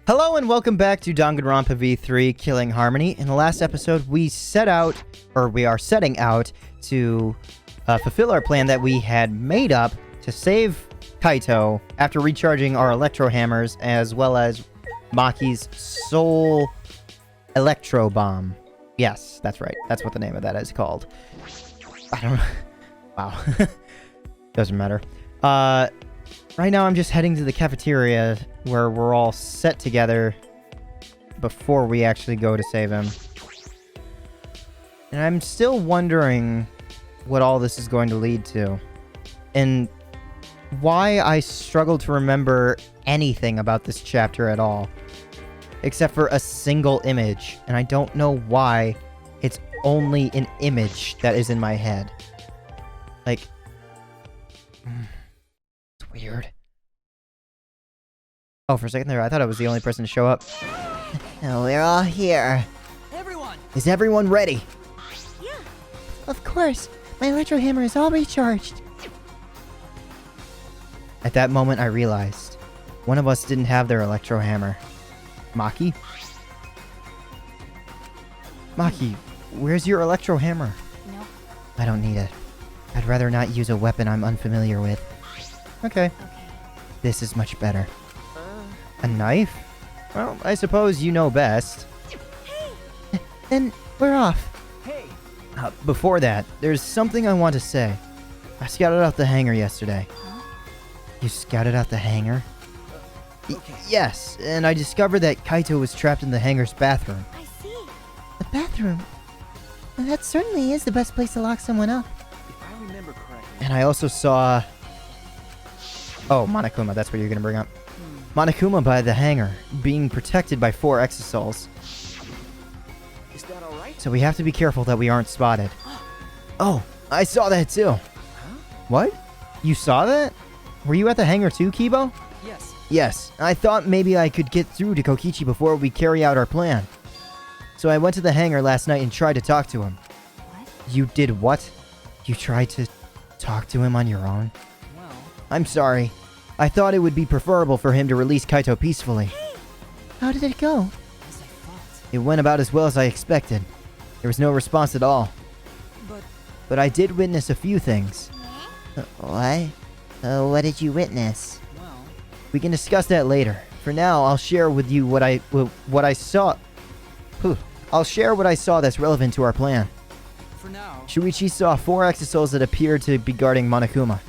Hello and welcome back to Danganronpa V3 Killing Harmony. In the last episode, we are setting out to fulfill our plan that we had made up to save Kaito after recharging our electro hammers, as well as Maki's soul electro bomb. Yes, that's right. That's what the name of that is called. I don't know. Wow. Doesn't matter. Right now I'm just heading to the cafeteria where we're all set together before we actually go to save him. And I'm still wondering what all this is going to lead to. And why I struggle to remember anything about this chapter at all. Except for a single image. And I don't know why it's only an image that is in my head. Like... It's weird. Oh, for a second there, I thought I was the only person to show up. Oh, we're all here. Everyone! Is everyone ready? Yeah, of course. My electro hammer is all recharged. At that moment, I realized one of us didn't have their electro hammer. Maki? Maki, where's your electro hammer? No. I don't need it. I'd rather not use a weapon I'm unfamiliar with. Okay. This is much better. A knife? Well, I suppose you know best. Hey! Then we're off. Hey! Before that, there's something I want to say. I scouted out the hangar yesterday. Huh? You scouted out the hangar? Okay. Yes, and I discovered that Kaito was trapped in the hangar's bathroom. I see. The bathroom. Well, that certainly is the best place to lock someone up. If I remember correctly... And I also saw... Oh, Monokuma, that's what you're gonna bring up. Monokuma by the hangar, being protected by 4 exosols. Is that alright? So we have to be careful that we aren't spotted. Oh, I saw that too. Huh? What? You saw that? Were you at the hangar too, Kibo? Yes. Yes, I thought maybe I could get through to Kokichi before we carry out our plan. So I went to the hangar last night and tried to talk to him. What? You did what? You tried to talk to him on your own? Well... I'm sorry. I thought it would be preferable for him to release Kaito peacefully. Hey! How did it go? As I thought. It went about as well as I expected. There was no response at all. But I did witness a few things. What? What did you witness? Well... We can discuss that later. For now, I'll share with you what I saw. I'll share what I saw that's relevant to our plan. For now... Shuichi saw 4 exosols that appeared to be guarding Monokuma.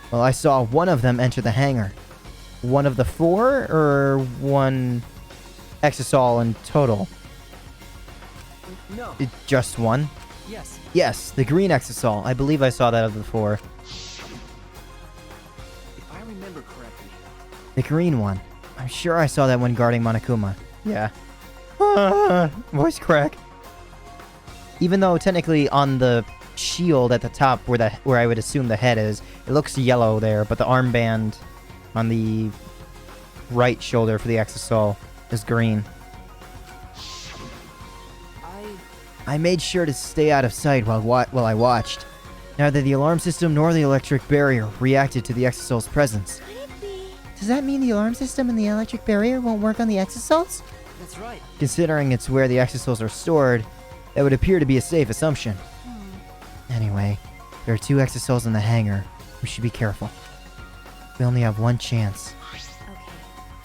Well, I saw one of them enter the hangar. One of the 4, or one exosol in total? No. Just one? Yes. Yes, the green exosol. I believe I saw that of the 4. If I remember correctly... The green one. I'm sure I saw that one guarding Monokuma. Yeah. Voice crack. Even though technically on the shield at the top where I would assume the head is, it looks yellow there, but the armband on the right shoulder for the exosol is green. I made sure to stay out of sight while I watched. Neither the alarm system nor the electric barrier reacted to the exosol's presence. Could it be? Does that mean the alarm system and the electric barrier won't work on the exosols? That's right. Considering it's where the exosols are stored, that would appear to be a safe assumption. Anyway, there are 2 exosols in the hangar. We should be careful. We only have one chance. Okay.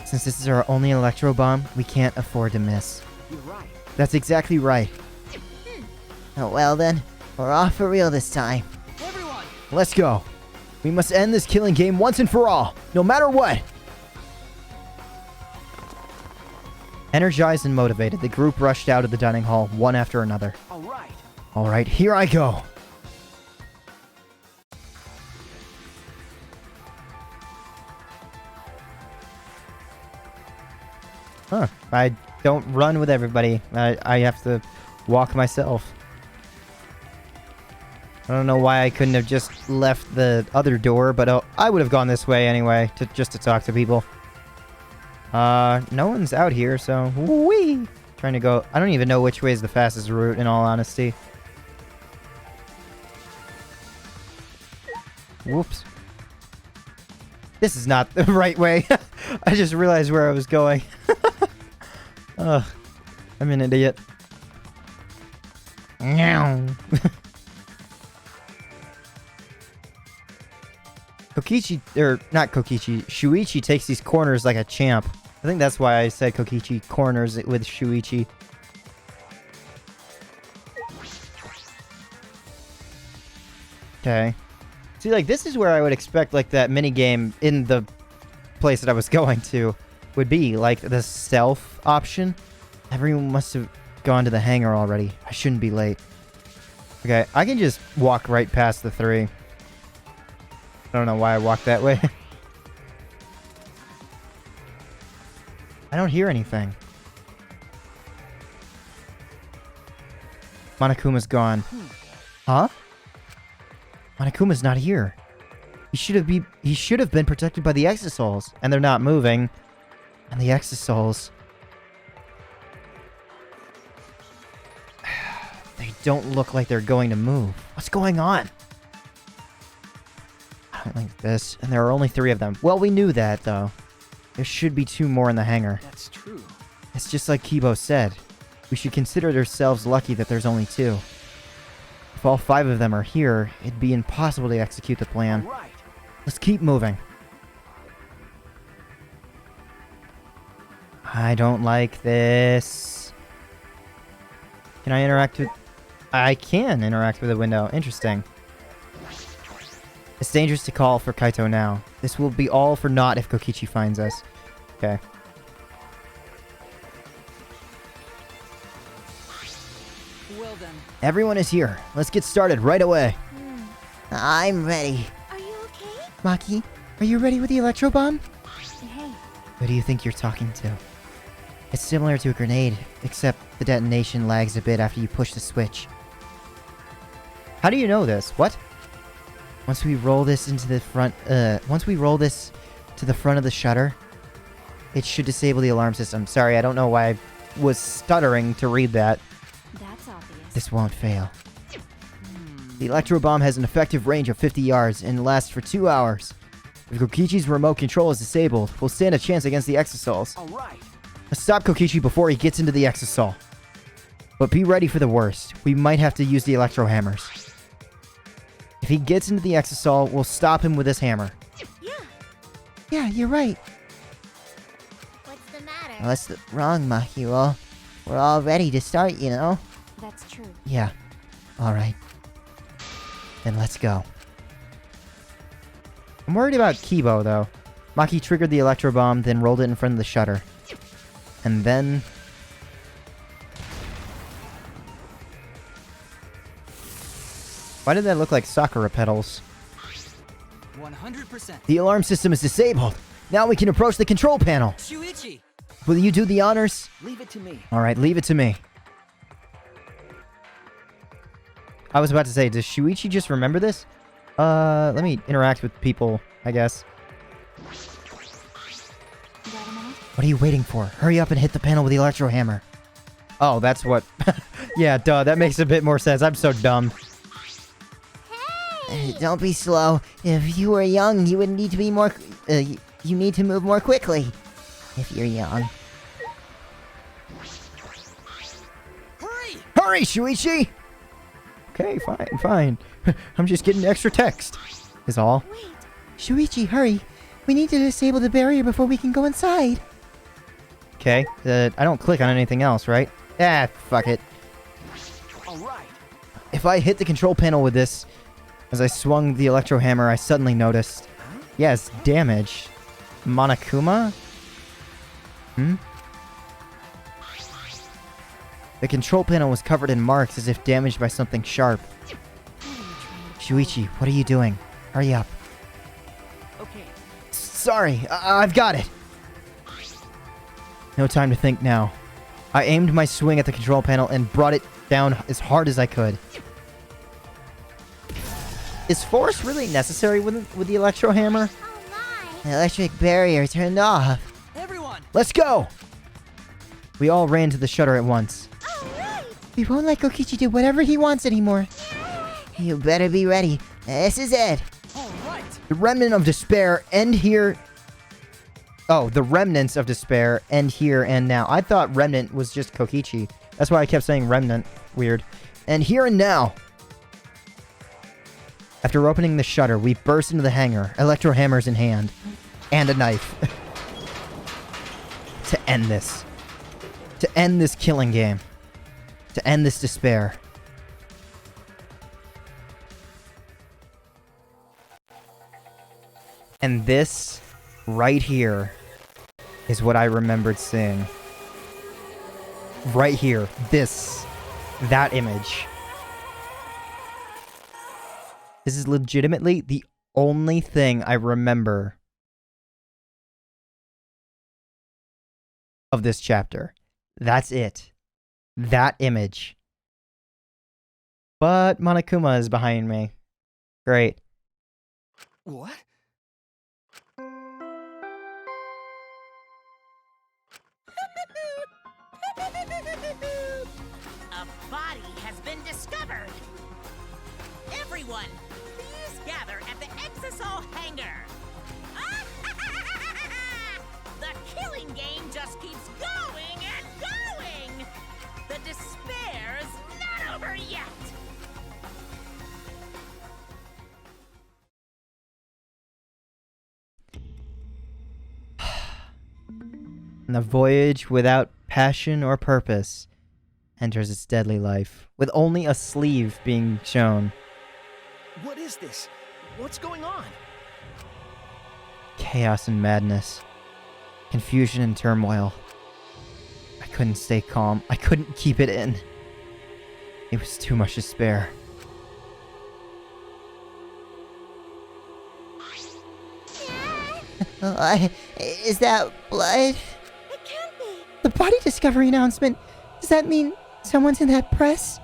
Since this is our only electro bomb, we can't afford to miss. You're right. That's exactly right. Oh, well then, we're off for real this time. Everyone! Let's go. We must end this killing game once and for all, no matter what. Energized and motivated, the group rushed out of the dining hall one after another. Alright. All right, here I go. Huh. I don't run with everybody. I have to walk myself. I don't know why I couldn't have just left the other door, but I would have gone this way anyway, just to talk to people. No one's out here, so whee! Trying to go. I don't even know which way is the fastest route, in all honesty. Whoops. This is not the right way. I just realized where I was going. Ugh. I'm an idiot. Meow. Kokichi, or not Kokichi, Shuichi takes these corners like a champ. I think that's why I said Kokichi corners it with Shuichi. Okay. See, like, this is where I would expect, like, that mini game in the place that I was going to would be, like, the stealth option. Everyone must have gone to the hangar already. I shouldn't be late. Okay, I can just walk right past the 3. I don't know why I walked that way. I don't hear anything. Monokuma's gone. Huh? Monokuma's not here. He should have been protected by the Exisouls, and they're not moving. And the Exisouls, they don't look like they're going to move. What's going on? I don't like this. And there are only 3 of them. Well, we knew that, though. There should be 2 more in the hangar. That's true. It's just like Kibo said. We should consider ourselves lucky that there's only 2. If all 5 of them are here, it'd be impossible to execute the plan. All right. Let's keep moving. I don't like this. Can I interact with... I can interact with the window. Interesting. It's dangerous to call for Kaito now. This will be all for naught if Kokichi finds us. Okay. Well then. Everyone is here. Let's get started right away. I'm ready. Are you okay? Maki, are you ready with the electro bomb? Hey, Who do you think you're talking to? It's similar to a grenade, except the detonation lags a bit after you push the switch. How do you know this? What? Once we roll this into the front, once we roll this to the front of the shutter, it should disable the alarm system. Sorry, I don't know why I was stuttering to read that. that's obvious. This won't fail. The electro bomb has an effective range of 50 yards and lasts for 2 hours. If Kokichi's remote control is disabled, we'll stand a chance against the Exisouls. All right. Let's stop Kokichi before he gets into the Exisol. But be ready for the worst. We might have to use the electro hammers. If he gets into the Exisol, we'll stop him with this hammer. Yeah, you're right. What's the matter? What's wrong, Maki? Well, we're all ready to start, you know? That's true. Yeah. Alright. Then let's go. I'm worried about Kibo, though. Maki triggered the electro bomb, then rolled it in front of the shutter. And then... Why did that look like sakura petals? 100%. The alarm system is disabled. Now we can approach the control panel. Shuichi, Will you do the honors? leave it to me. Alright, leave it to me. I was about to say, does Shuichi just remember this? Let me interact with people, I guess. Got a minute? What are you waiting for? Hurry up and hit the panel with the electro hammer. Oh, that's what... Yeah, duh, that makes a bit more sense. I'm so dumb. Don't be slow. If you were young, you would need to be more... you need to move more quickly. If you're young. Hurry! Hurry, Shuichi! Okay, fine. I'm just getting extra text. Is all. Wait, Shuichi, hurry. We need to disable the barrier before we can go inside. Okay, I don't click on anything else, right? Ah, fuck it. All right. If I hit the control panel with this, as I swung the electro hammer, I suddenly noticed... Yes, damage. Monokuma? The control panel was covered in marks as if damaged by something sharp. Shuichi, what are you doing? Hurry up. Okay. Sorry, I've got it. No time to think now. I aimed my swing at the control panel and brought it down as hard as I could. Is force really necessary with the electro hammer? oh my! The electric barrier turned off. Everyone, Let's go! We all ran to the shutter at once. Alright! We won't let Kokichi do whatever he wants anymore. You better be ready. This is it. all right. The remnant of despair end here. Oh, the remnants of despair end here and now. I thought remnant was just Kokichi. That's why I kept saying remnant. Weird. And here and now. After opening the shutter, we burst into the hangar, electro hammers in hand, and a knife. To end this. To end this killing game. To end this despair. And this, right here, is what I remembered seeing. Right here. This. That image. This is legitimately the only thing I remember of this chapter. That's it. That image. But Monokuma is behind me. Great. What? A body has been discovered. Everyone, please gather at the Exisol hangar. The killing game just keeps going and going. The despair's not over yet. And the voyage without passion or purpose enters its deadly life, with only a sleeve being shown. What is this? What's going on? Chaos and madness. Confusion and turmoil. I couldn't stay calm. I couldn't keep it in. It was too much to spare. Is that blood? It can't be. The body discovery announcement. Does that mean someone's in that press?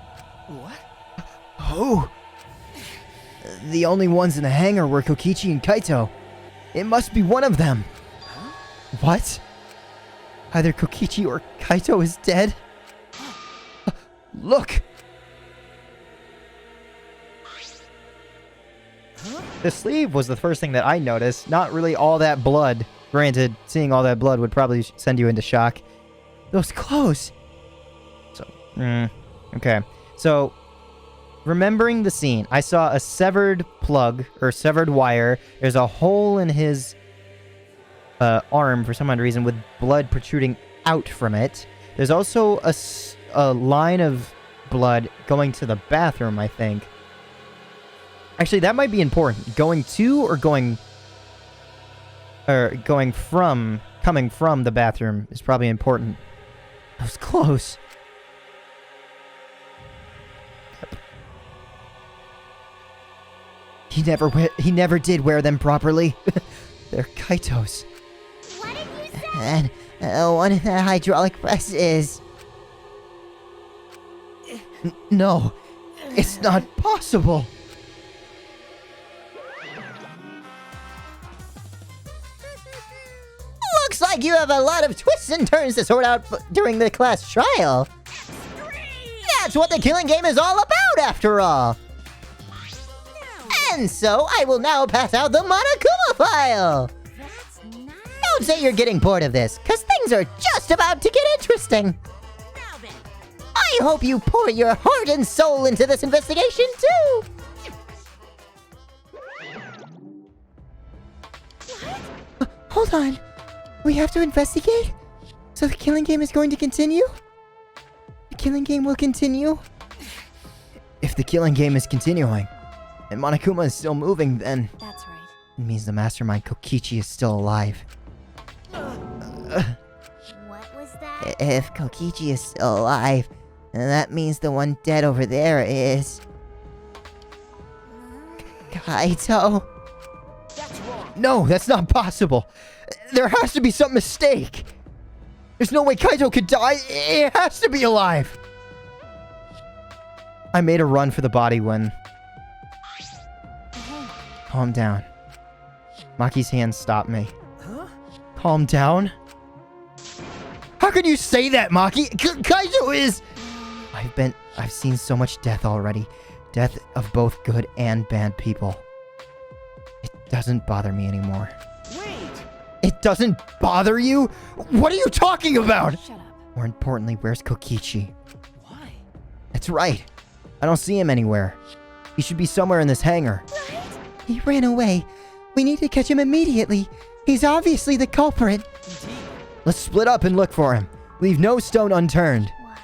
What? Oh! The only ones in the hangar were Kokichi and Kaito. It must be one of them. Huh? What? Either Kokichi or Kaito is dead? Look! Huh? The sleeve was the first thing that I noticed. Not really all that blood. Granted, seeing all that blood would probably send you into shock. Those clothes! So, okay. So, remembering the scene, I saw a severed plug, or severed wire. There's a hole in his arm for some odd reason with blood protruding out from it. There's also a line of blood going to the bathroom, I think. Actually, that might be important. Going to or going from, coming from the bathroom is probably important. That was close. He never did wear them properly. They're Kaito's. What did you say? And one of the hydraulic presses. No, it's not possible. Looks like you have a lot of twists and turns to sort out during the class trial. That's what the killing game is all about, after all. And so, I will now pass out the Monokuma file. That's nice. Don't say you're getting bored of this, because things are just about to get interesting. Now then, I hope you pour your heart and soul into this investigation, too. Hold on. We have to investigate? So the killing game is going to continue? The killing game will continue? If the killing game is continuing, and Monokuma is still moving, then That's right. it means the mastermind Kokichi is still alive. What was that? If Kokichi is still alive, then that means the one dead over there is... Kaito? That's wrong. No, that's not possible. There has to be some mistake. There's no way Kaito could die. It has to be alive. I made a run for the body when... Hey, Calm down. Maki's hand stopped me. Huh? Calm down? How can you say that, Maki? Kaito is... I've seen so much death already. Death of both good and bad people. It doesn't bother me anymore. Wait! It doesn't bother you? What are you talking about? Shut up. More importantly, where's Kokichi? Why? That's right. I don't see him anywhere. He should be somewhere in this hangar. He ran away. We need to catch him immediately. He's obviously the culprit. Indeed. Let's split up and look for him. Leave no stone unturned. Why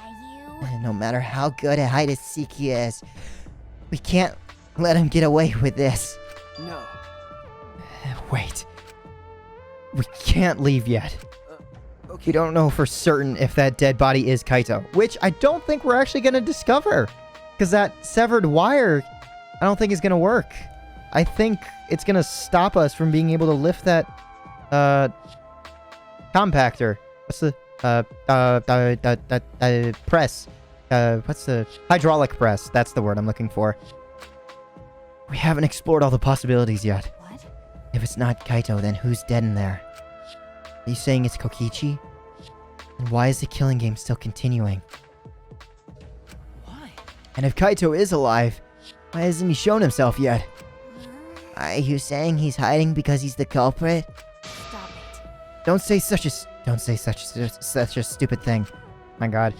you? And no matter how good at hide and seek he is, we can't let him get away with this. No. Wait. We can't leave yet. Okay. We don't know for certain if that dead body is Kaito, which I don't think we're actually going to discover. Because that severed wire, I don't think is going to work. I think it's going to stop us from being able to lift that, compactor. What's the, press? What's the hydraulic press? That's the word I'm looking for. We haven't explored all the possibilities yet. What? If it's not Kaito, then who's dead in there? Are you saying it's Kokichi? And why is the killing game still continuing? Why? And if Kaito is alive, why hasn't he shown himself yet? Are you saying he's hiding because he's the culprit? Stop it. Don't say such a stupid thing. My god.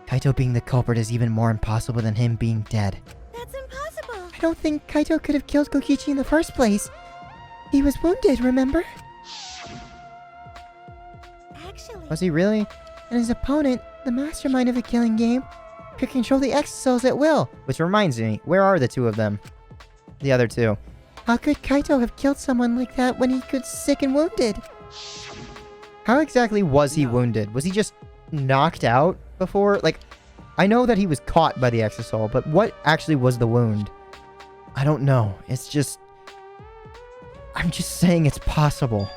Kaito being the culprit is even more impossible than him being dead. That's impossible. I don't think Kaito could have killed Kokichi in the first place. He was wounded, remember? Actually, Was he really? And his opponent, the mastermind of the killing game, could control the exocells at will. Which reminds me, where are the two of them? The other two. How could Kaito have killed someone like that when he could sick and wounded? How exactly was he No. wounded? Was he just knocked out before? Like, I know that he was caught by the exosol, but what actually was the wound? I don't know. It's just... I'm just saying it's possible.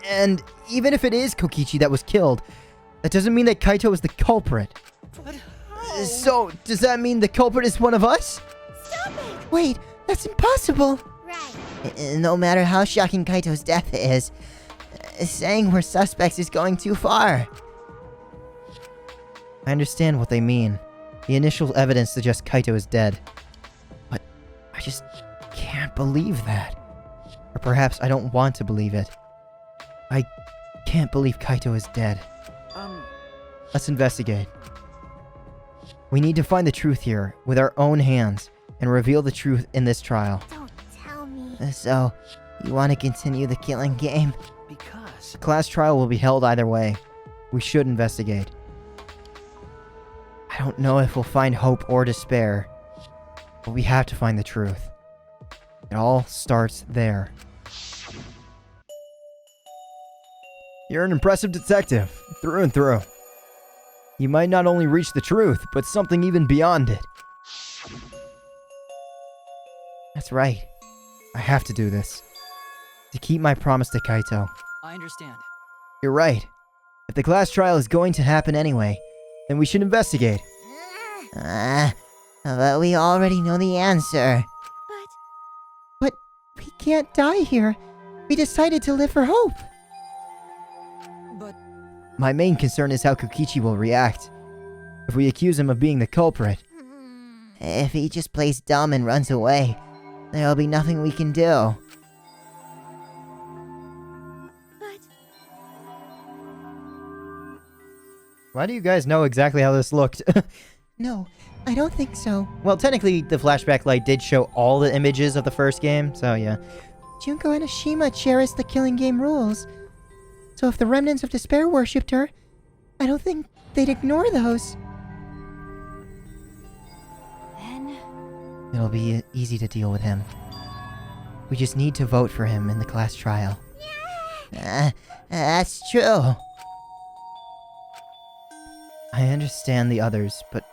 And even if it is Kokichi that was killed, that doesn't mean that Kaito is the culprit. But how? So, does that mean the culprit is one of us? stop it. Wait, that's impossible! Right. No matter how shocking Kaito's death is, saying we're suspects is going too far. I understand what they mean. The initial evidence suggests Kaito is dead. But I just can't believe that. Or perhaps I don't want to believe it. I can't believe Kaito is dead. Let's investigate. We need to find the truth here with our own hands and reveal the truth in this trial. Don't tell me. So, you want to continue the killing game? Because. The class trial will be held either way. We should investigate. I don't know if we'll find hope or despair, but we have to find the truth. It all starts there. You're an impressive detective, through and through. You might not only reach the truth, but something even beyond it. That's right. I have to do this. To keep my promise to Kaito. I understand. You're right. If the class trial is going to happen anyway, then we should investigate. But we already know the answer. But But we can't die here. We decided to live for hope. But My main concern is how Kokichi will react. If we accuse him of being the culprit, If he just plays dumb and runs away, there'll be nothing we can do. but why do you guys know exactly how this looked? No, I don't think so. Well, technically, the flashback light did show all the images of the first game, so yeah. Junko and Ashima cherished the killing game rules. So if the remnants of despair worshipped her, I don't think they'd ignore those. then It'll be easy to deal with him. We just need to vote for him in the class trial. That's true. I understand the others, but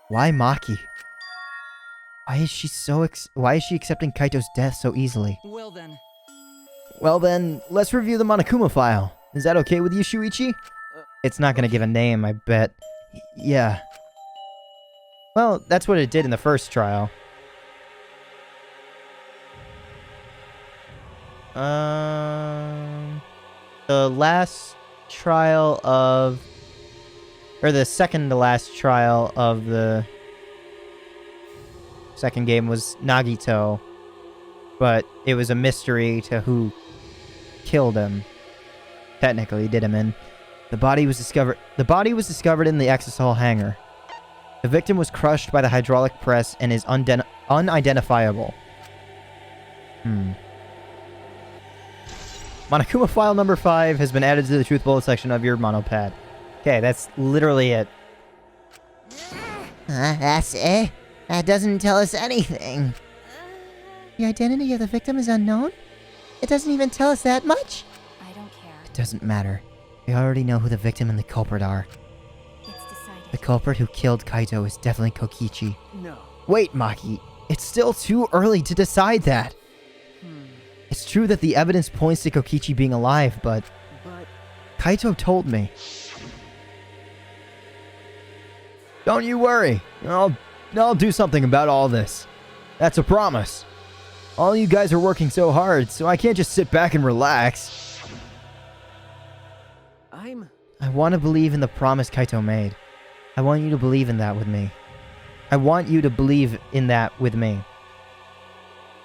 why Maki? Why is she accepting Kaito's death so easily? well then. Well then, let's review the Monokuma file. Is that okay with you, Shuichi? It's not gonna give a name, I bet. Yeah. Well, that's what it did in the first trial. The last trial of... Or the second to last trial of the second game was Nagito. But it was a mystery to who killed him. Technically, did him in. The body was discovered in the Exisal hangar. The victim was crushed by the hydraulic press and is unidentifiable. Monokuma file number 5 has been added to the truth bullet section of your monopad. Okay, that's literally it. That's it? That doesn't tell us anything. The identity of the victim is unknown? It doesn't even tell us that much? I don't care. It doesn't matter. We already know who the victim and the culprit are. It's decided. The culprit who killed Kaito is definitely Kokichi. No. Wait, Maki. It's still too early to decide that. It's true that the evidence points to Kokichi being alive, but But Kaito told me. Don't you worry. I'll do something about all this. That's a promise. All you guys are working so hard, so I can't just sit back and relax. I want to believe in the promise Kaito made. I want you to believe in that with me.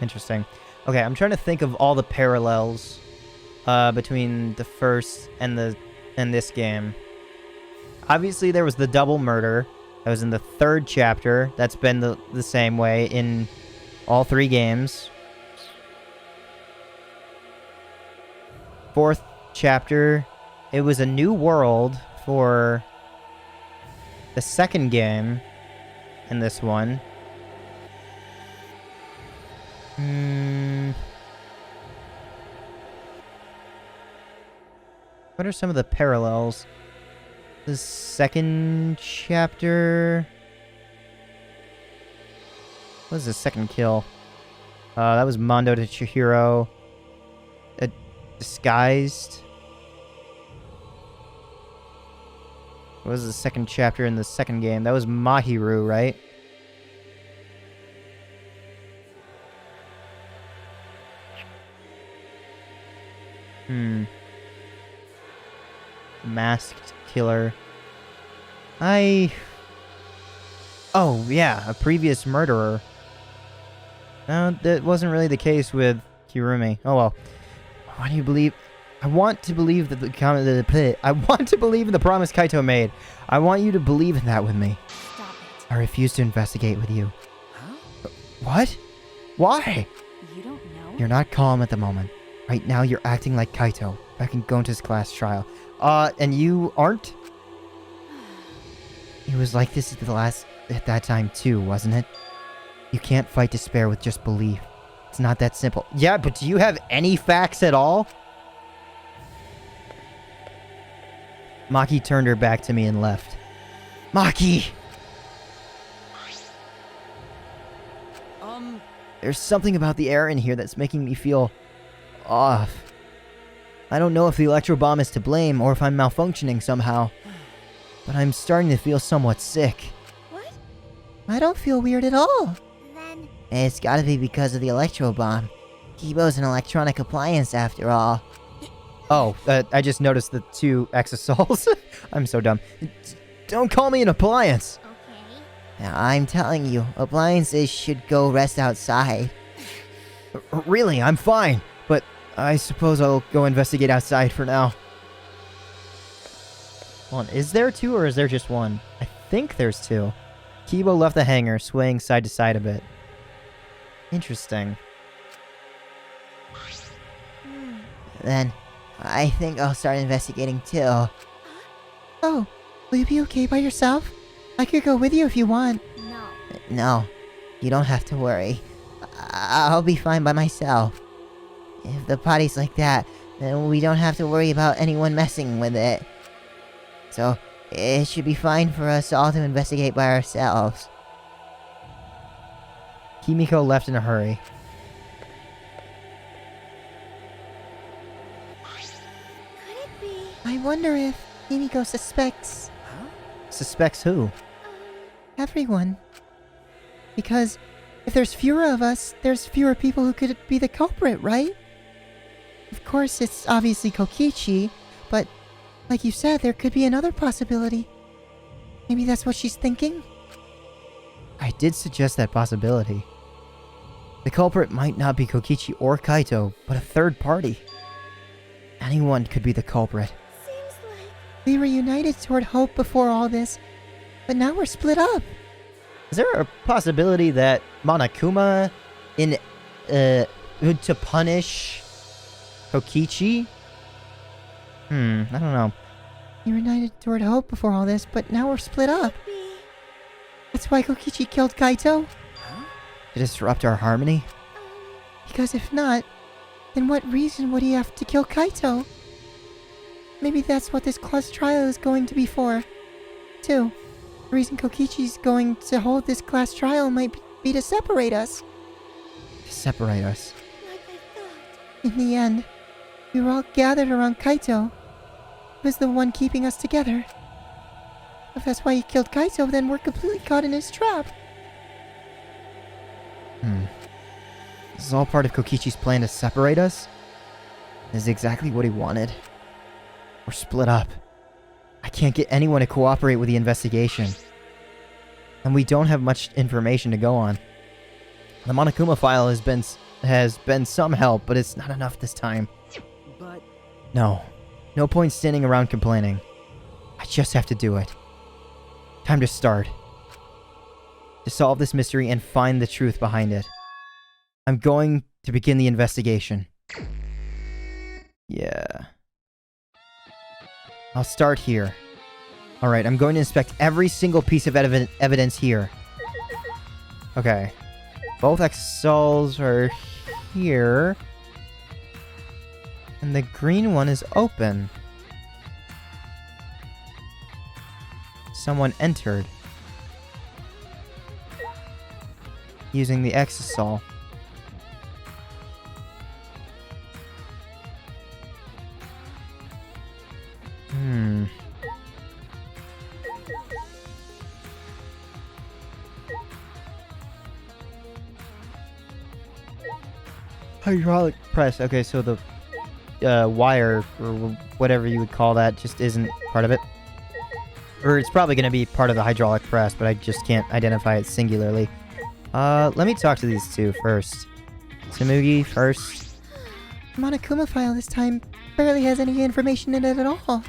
Interesting. Okay, I'm trying to think of all the parallels between the first and this game. Obviously, there was the double murder. That was in the 3rd chapter. That's been the same way in all 3 games. 4th chapter, it was a new world for the 2nd game in this one. What are some of the parallels? The 2nd chapter... What was the 2nd kill? That was Mondo to Chihiro. Disguised. What was the 2nd chapter in the 2nd game? That was Mahiru, right? Masked killer. Oh, yeah, a previous murderer. No, that wasn't really the case with Kirumi. Oh well. Why do you believe... I want to believe that I want to believe in the promise Kaito made. I want you to believe in that with me. Stop it. I refuse to investigate with you. Huh? What? Why? You don't know? You're not calm at the moment. Right now you're acting like Kaito back in Gonta's class trial. And you aren't? It was like this at that time too, wasn't it? You can't fight despair with just belief. It's not that simple. Yeah, but do you have any facts at all? Maki turned her back to me and left. Maki! There's something about the air in here that's making me feel off. I don't know if the electro bomb is to blame or if I'm malfunctioning somehow. But I'm starting to feel somewhat sick. What? I don't feel weird at all. Then It's gotta be because of the electro bomb. Kibo's an electronic appliance after all. Oh, I just noticed the 2 exosols. I'm so dumb. Don't call me an appliance. okay. Now, I'm telling you, appliances should go rest outside. Really, I'm fine. But I suppose I'll go investigate outside for now. Hold on, is there 2 or is there just 1? I think there's 2. Kibo left the hangar, swaying side to side a bit. Interesting. Then, I think I'll start investigating too. Oh, will you be okay by yourself? I could go with you if you want. No. No, you don't have to worry. I'll be fine by myself. If the body's like that, then we don't have to worry about anyone messing with it. So, it should be fine for us all to investigate by ourselves. Kimiko left in a hurry. Could it be? I wonder if Kimiko suspects Suspects who? everyone. Because if there's fewer of us, there's fewer people who could be the culprit, right? Of course, it's obviously Kokichi, but like you said, there could be another possibility. Maybe that's what she's thinking? I did suggest that possibility. The culprit might not be Kokichi or Kaito, but a third party. Anyone could be the culprit. Seems like we were united toward hope before all this, but now we're split up. Is there a possibility that Monokuma to punish Kokichi? I don't know. We were united toward hope before all this, but now we're split up. That's why Kokichi killed Kaito? To disrupt our harmony? Because if not, then what reason would he have to kill Kaito? Maybe that's what this class trial is going to be for. Too. The reason Kokichi's going to hold this class trial might be to separate us. To separate us. Like I thought. In the end, we were all gathered around Kaito. He was the one keeping us together. If that's why he killed Kaito, then we're completely caught in his trap. This is all part of Kokichi's plan to separate us? This is exactly what he wanted. We're split up. I can't get anyone to cooperate with the investigation. And we don't have much information to go on. The Monokuma file has been some help, but it's not enough this time. But No point standing around complaining. I just have to do it. Time to start. To solve this mystery and find the truth behind it. I'm going to begin the investigation. Yeah. I'll start here. Alright, I'm going to inspect every single piece of evidence here. Okay. Both X-Sols are here. And the green one is open. Someone entered. Using the Exisol. Hydraulic press. Okay, so the wire, or whatever you would call that, just isn't part of it. Or it's probably going to be part of the hydraulic press, but I just can't identify it singularly. Let me talk to these two first. Tsurugi first. The Monokuma file this time barely has any information in it at all.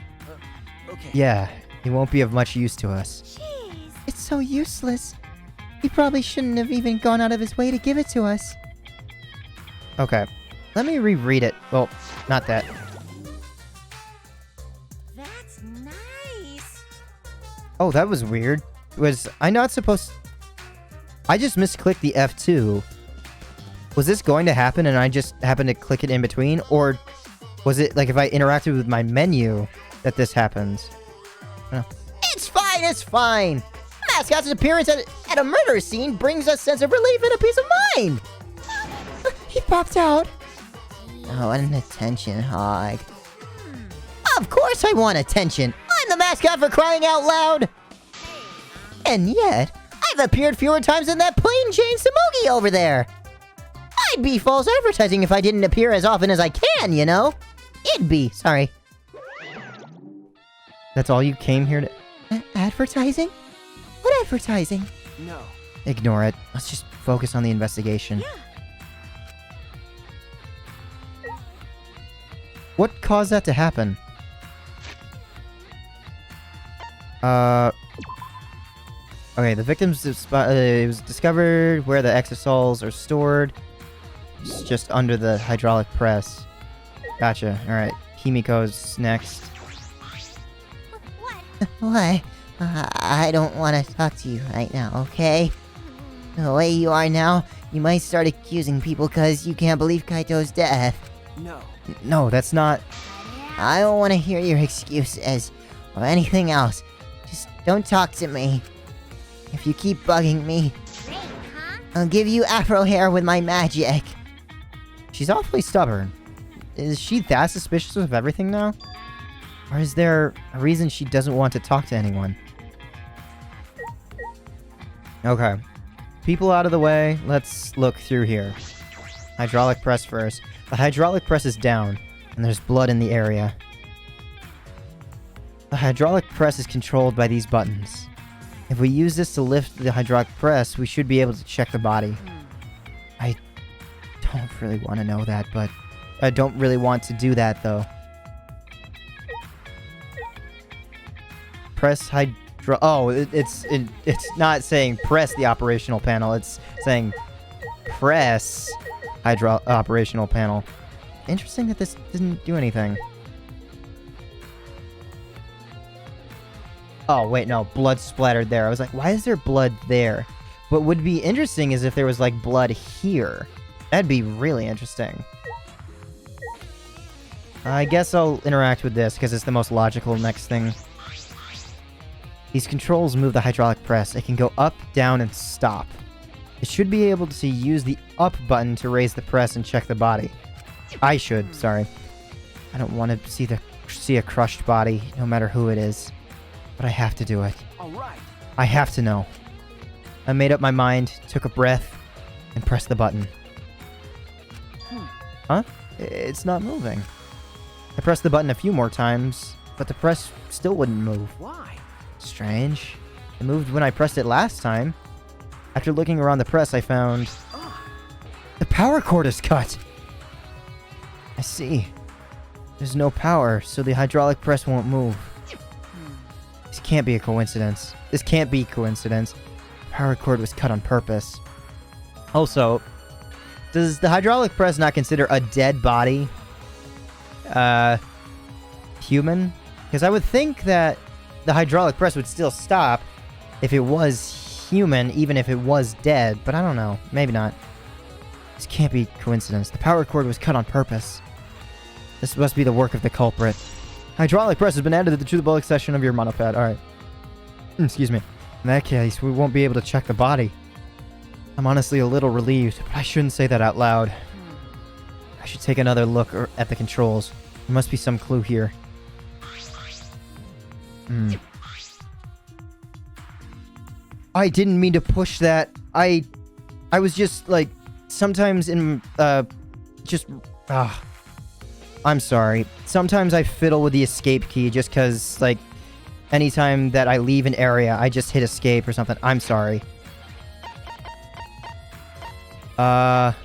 okay. Yeah, he won't be of much use to us. Jeez. It's so useless. He probably shouldn't have even gone out of his way to give it to us. Okay, let me reread it. Well, not that. That's nice. Oh, that was weird. Was I not supposed... I just misclicked the F2. Was this going to happen and I just happened to click it in between? Or was it like if I interacted with my menu that this happens? No. It's fine, it's fine! Mascot's appearance at a murder scene brings us sense of relief and a peace of mind! He popped out. Oh, what an attention hog. Of course I want attention! I'm the mascot for crying out loud! And yet, I've appeared fewer times than that plain Jane Samugi over there! I'd be false advertising if I didn't appear as often as I can, you know? It'd be, sorry. That's all you came here to... Advertising? What advertising? No. Ignore it. Let's just focus on the investigation. What caused that to happen? Okay, the victims it was discovered where the exosols are stored. It's just under the hydraulic press. Gotcha. Alright, Himiko's next. What? I don't want to talk to you right now, okay? The way you are now, you might start accusing people because you can't believe Kaito's death. No. No, that's not... I don't want to hear your excuses or anything else. Just don't talk to me. If you keep bugging me, I'll give you afro hair with my magic. She's awfully stubborn. Is she that suspicious of everything now? Or is there a reason she doesn't want to talk to anyone? Okay. People out of the way, let's look through here. Hydraulic press first. The hydraulic press is down, and there's blood in the area. The hydraulic press is controlled by these buttons. If we use this to lift the hydraulic press, we should be able to check the body. I don't really want to know that, but... I don't really want to do that, though. Press hydro... Oh, it's not saying press the operational panel. It's saying press operational panel. Interesting that this didn't do anything. Oh, wait, no. Blood splattered there. I was like, why is there blood there? What would be interesting is if there was, like, blood here. That'd be really interesting. I guess I'll interact with this, because it's the most logical next thing. These controls move the hydraulic press. It can go up, down, and stop. It should be able to use the up button to raise the press and check the body. I should, sorry. I don't want to see a crushed body, no matter who it is. But I have to do it. All right. I have to know. I made up my mind, took a breath, and pressed the button. Huh? It's not moving. I pressed the button a few more times, but the press still wouldn't move. Why? Strange. It moved when I pressed it last time. After looking around the press, I found... the power cord is cut! I see. There's no power, so the hydraulic press won't move. This can't be a coincidence. This can't be coincidence. The power cord was cut on purpose. Also, does the hydraulic press not consider a dead body human? Because I would think that the hydraulic press would still stop if it was human, even if it was dead. But I don't know. Maybe not. This can't be coincidence. The power cord was cut on purpose. This must be the work of the culprit. Hydraulic press has been added to the bulk section of your monopad. Alright. Excuse me. In that case, we won't be able to check the body. I'm honestly a little relieved, but I shouldn't say that out loud. I should take another look at the controls. There must be some clue here. I didn't mean to push that. I was just, like, sometimes in, I'm sorry. Sometimes I fiddle with the escape key just because, like, anytime that I leave an area, I just hit escape or something. I'm sorry. I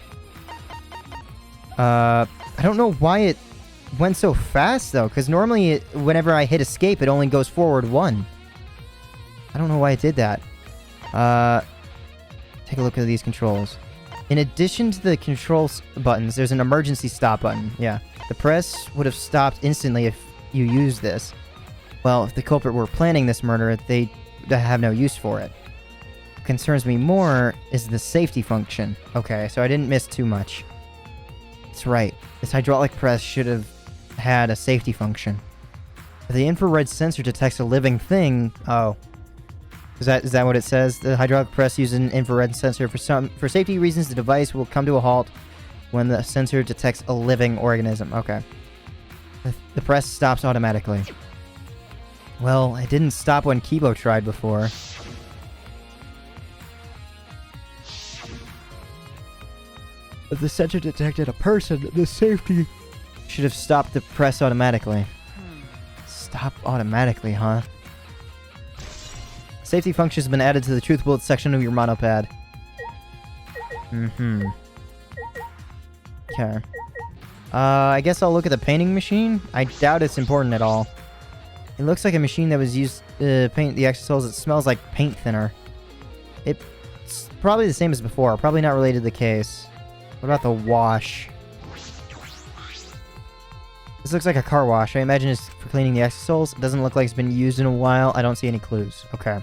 don't know why it went so fast, though, because normally whenever I hit escape, it only goes forward 1. I don't know why it did that. Take a look at these controls. In addition to the control buttons, there's an emergency stop button. Yeah. The press would have stopped instantly if you used this. Well, if the culprit were planning this murder, they'd have no use for it. What concerns me more is the safety function. Okay, so I didn't miss too much. That's right. This hydraulic press should have had a safety function. If the infrared sensor detects a living thing... Oh. Is that what it says? The hydraulic press uses an infrared sensor. For safety reasons, the device will come to a halt when the sensor detects a living organism. Okay. The press stops automatically. Well, it didn't stop when Kibo tried before. If the sensor detected a person, the safety should have stopped the press automatically. Stop automatically, huh? Safety function has been added to the truth bullet section of your monopad. Okay. I guess I'll look at the painting machine. I doubt it's important at all. It looks like a machine that was used to paint the exosols. It smells like paint thinner. It's probably the same as before. Probably not related to the case. What about the wash? This looks like a car wash. I imagine it's for cleaning the exosols. It doesn't look like it's been used in a while. I don't see any clues. Okay.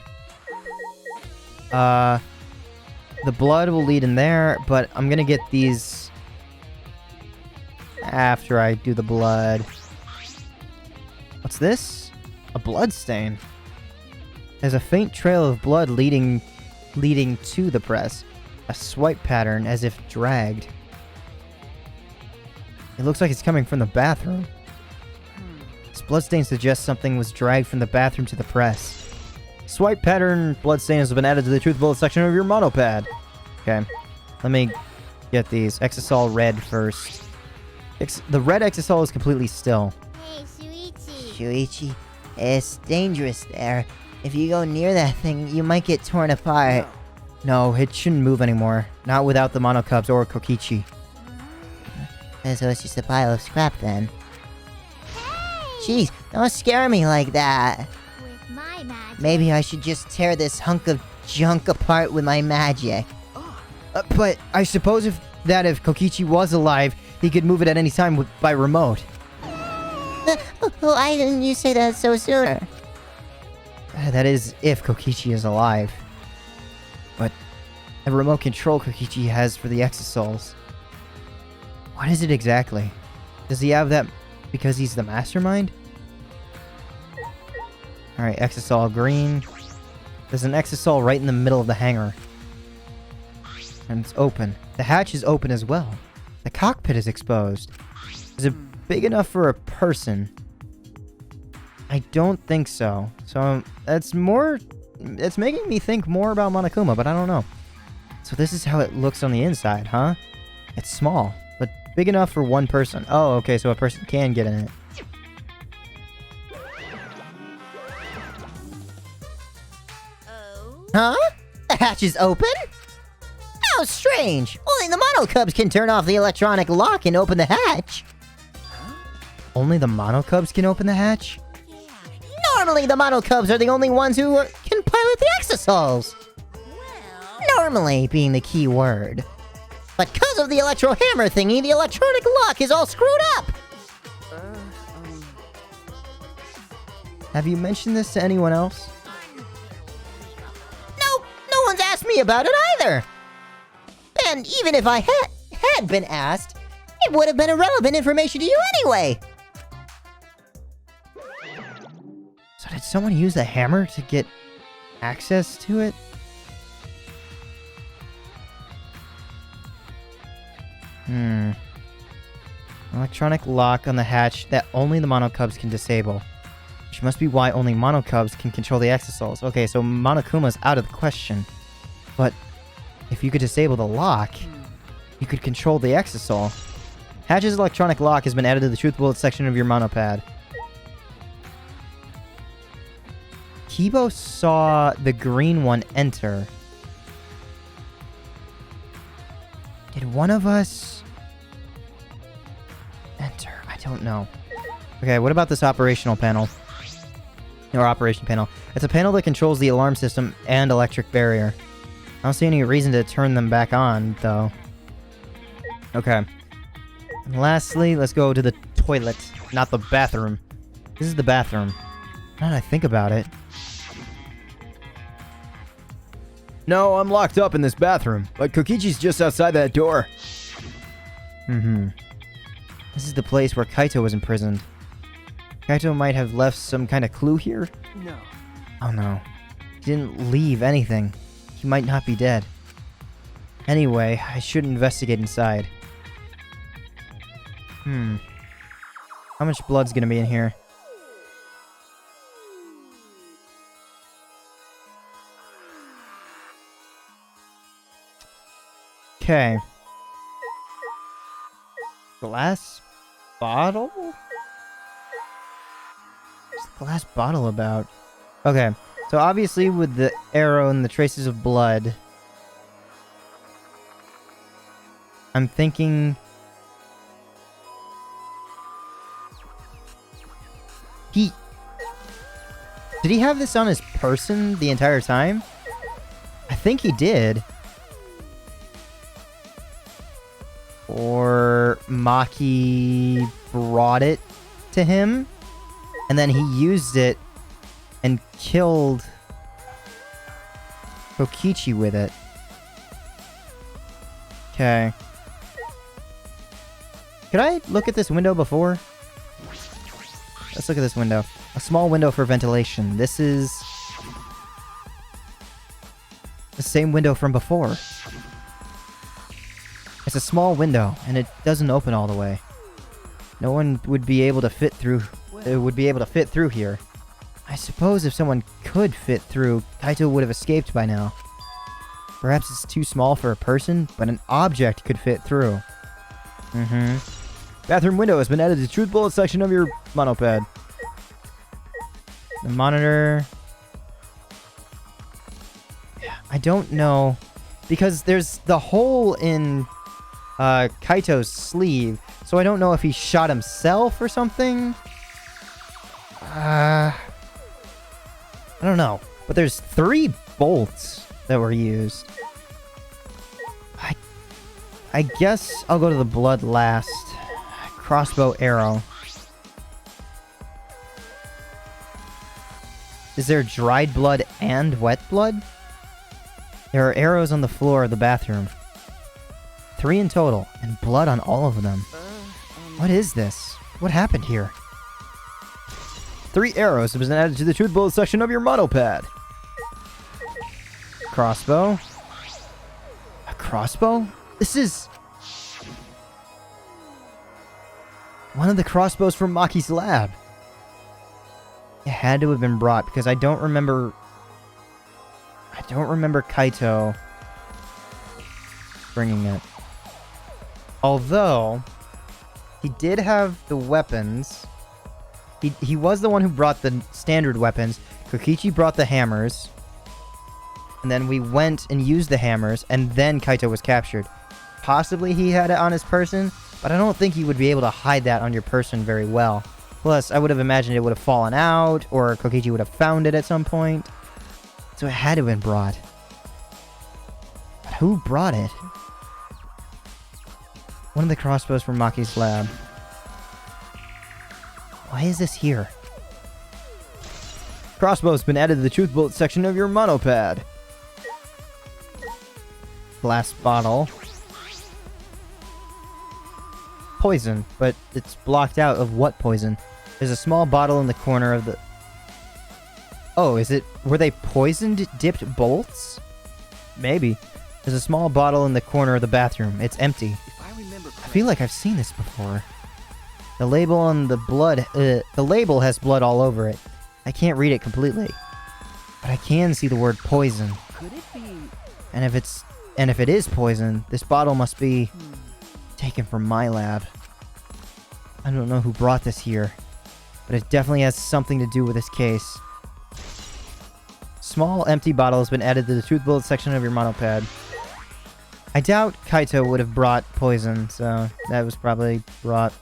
The blood will lead in there, but I'm gonna get these after I do the blood. What's this? A blood stain. There's a faint trail of blood leading to the press. A swipe pattern as if dragged. It looks like it's coming from the bathroom. This bloodstain suggests something was dragged from the bathroom to the press. Swipe pattern bloodstain has been added to the truth bullet section of your monopad. Okay. Let me get these. Exosol red first. The red exosol is completely still. Hey, Shuichi. Shuichi, it's dangerous there. If you go near that thing, you might get torn apart. No, it shouldn't move anymore. Not without the monocubs or Kokichi. So it's just a pile of scrap then. Jeez, don't scare me like that. With my my magic. Maybe I should just tear this hunk of junk apart with my magic. But I suppose if Kokichi was alive, he could move it at any time by remote. Why didn't you say that so sooner? That is, if Kokichi is alive. But the remote control Kokichi has for the Exosouls. What is it exactly? Does he have that because he's the mastermind? Alright, Exosoul green. There's an Exosoul right in the middle of the hangar. And it's open. The hatch is open as well. The cockpit is exposed. Is it big enough for a person? I don't think so. So that's more... It's making me think more about Monokuma, but I don't know. So this is how it looks on the inside, huh? It's small, but big enough for one person. Oh, okay, so a person can get in it. Oh? Huh? The hatch is open? How strange! Only the Mono Cubs can turn off the electronic lock and open the hatch. Only the Mono Cubs can open the hatch? Normally, the Mono Cubs are the only ones who can pilot the Exosouls. Well, Normally being the key word. But because of the electro hammer thingy, the electronic lock is all screwed up. Have you mentioned this to anyone else? Nope, no one's asked me about it either. And even if I had been asked, it would have been irrelevant information to you anyway. So did someone use the hammer to get access to it? Electronic lock on the hatch that only the Mono Cubs can disable. Which must be why only Mono Cubs can control the Exosouls. Okay, so Monokuma's out of the question. But if you could disable the lock, you could control the Exosoul. Hatch's electronic lock has been added to the Truth Bullet section of your monopad. Kibo saw the green one enter. Did one of us enter? I don't know. Okay, what about this operational panel? Or operation panel. It's a panel that controls the alarm system and electric barrier. I don't see any reason to turn them back on, though. Okay. And lastly, let's go to the toilet, not the bathroom. This is the bathroom. Now that I think about it. No, I'm locked up in this bathroom, but Kokichi's just outside that door. This is the place where Kaito was imprisoned. Kaito might have left some kind of clue here? No. Oh no. He didn't leave anything. He might not be dead. Anyway, I should investigate inside. How much blood's gonna be in here? Okay. Glass bottle? What's the glass bottle about? Okay, so obviously with the arrow and the traces of blood, I'm thinking did he have this on his person the entire time? I think he did. Or Maki brought it to him, and then he used it and killed Kokichi with it. Okay. Could I look at this window before? Let's look at this window. A small window for ventilation. This is the same window from before. It's a small window, and it doesn't open all the way. No one would be able to fit through. Here. I suppose if someone could fit through, Kaito would have escaped by now. Perhaps it's too small for a person, but an object could fit through. Bathroom window has been added to the Truth Bullet section of your monopad. The monitor. I don't know. Because there's the hole in Kaito's sleeve, so I don't know if he shot himself or something. I don't know. But there's 3 bolts that were used. I guess I'll go to the blood last. Crossbow arrow. Is there dried blood and wet blood? There are arrows on the floor of the bathroom. 3 in total, and blood on all of them. What is this? What happened here? 3 arrows have been added to the truth bullet section of your monopad. Crossbow. A crossbow? This is... one of the crossbows from Maki's lab. It had to have been brought because I don't remember Kaito bringing it. Although he did have the weapons. He was the one who brought the standard weapons. Kokichi brought the hammers. And then we went and used the hammers, and then Kaito was captured. Possibly he had it on his person, but I don't think he would be able to hide that on your person very well. Plus, I would have imagined it would have fallen out, or Kokichi would have found it at some point. So it had to have been brought. But who brought it? One of the crossbows from Maki's lab. Why is this here? Crossbow's been added to the truth bullet section of your monopad. Glass bottle. Poison, but it's blocked out of what poison? There's a small bottle in the corner of the... Oh, is it... were they poisoned dipped bolts? Maybe. There's a small bottle in the corner of the bathroom. It's empty. If I remember I feel like I've seen this before. The label on the blood... the label has blood all over it. I can't read it completely. But I can see the word poison. could it be? And if it is poison, this bottle must be taken from my lab. I don't know who brought this here, but it definitely has something to do with this case. Small empty bottle has been added to the truth bullet section of your monopad. I doubt Kaito would have brought poison, so that was probably brought,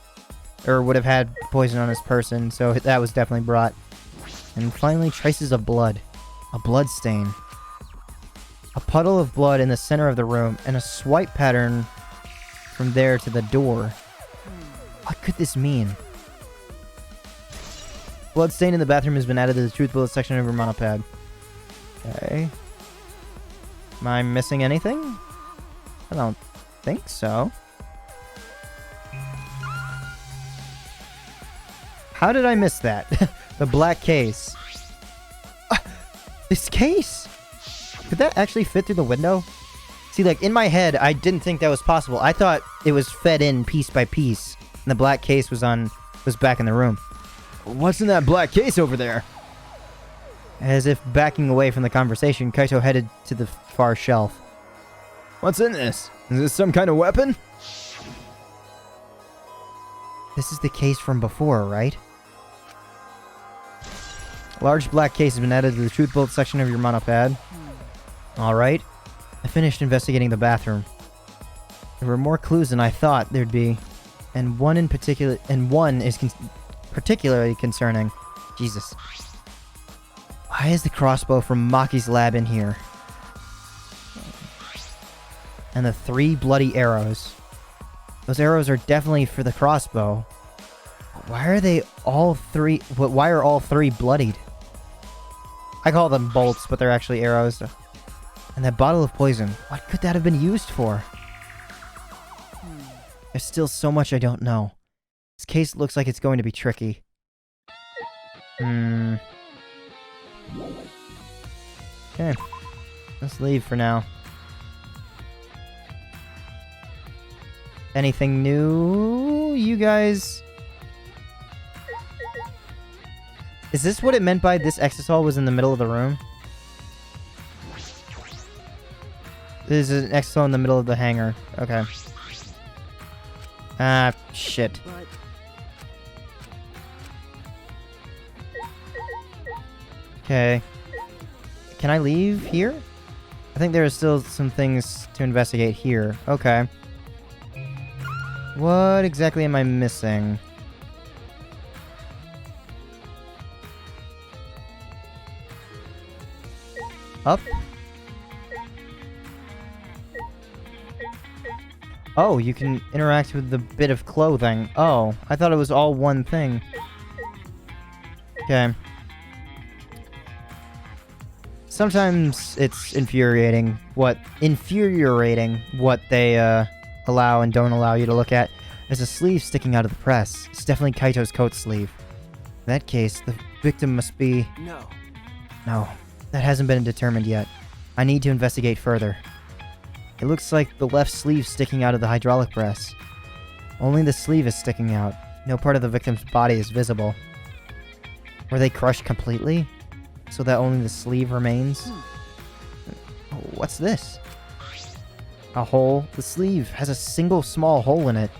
or would have had poison on his person, so that was definitely brought. And finally, traces of blood. A blood stain. A puddle of blood in the center of the room, and a swipe pattern from there to the door. What could this mean? Blood stain in the bathroom has been added to the truth bullet section of your monopad. Okay. Am I missing anything? I don't think so. How did I miss that? The black case. This case? Could that actually fit through the window? See, like, in my head, I didn't think that was possible. I thought it was fed in piece by piece, and the black case was back in the room. What's in that black case over there? As if backing away from the conversation, Kaito headed to the far shelf. What's in this? Is this some kind of weapon? This is the case from before, right? A large black case has been added to the truth bullet section of your monopad. Alright. I finished investigating the bathroom. There were more clues than I thought there'd be. And one is particularly concerning. Jesus. Why is the crossbow from Maki's lab in here? And the 3 bloody arrows. Those arrows are definitely for the crossbow. Why are they all 3... Why are all 3 bloodied? I call them bolts, but they're actually arrows. And that bottle of poison. What could that have been used for? There's still so much I don't know. This case looks like it's going to be tricky. Okay. Let's leave for now. Anything new? You guys... Is this what it meant by this exisal was in the middle of the room? There's an exisal in the middle of the hangar. Okay. Ah, shit. But Okay. Can I leave here? I think there are still some things to investigate here. Okay. What exactly am I missing? Up? Oh, you can interact with the bit of clothing. Oh, I thought it was all one thing. Okay. Sometimes it's infuriating what they allow and don't allow you to look at. There's a sleeve sticking out of the press. It's definitely Kaito's coat sleeve. In that case, the victim must be... No. No, that hasn't been determined yet. I need to investigate further. It looks like the left sleeve sticking out of the hydraulic press. Only the sleeve is sticking out. No part of the victim's body is visible. Were they crushed completely? So that only the sleeve remains? What's this? A hole? The sleeve has a single small hole in it.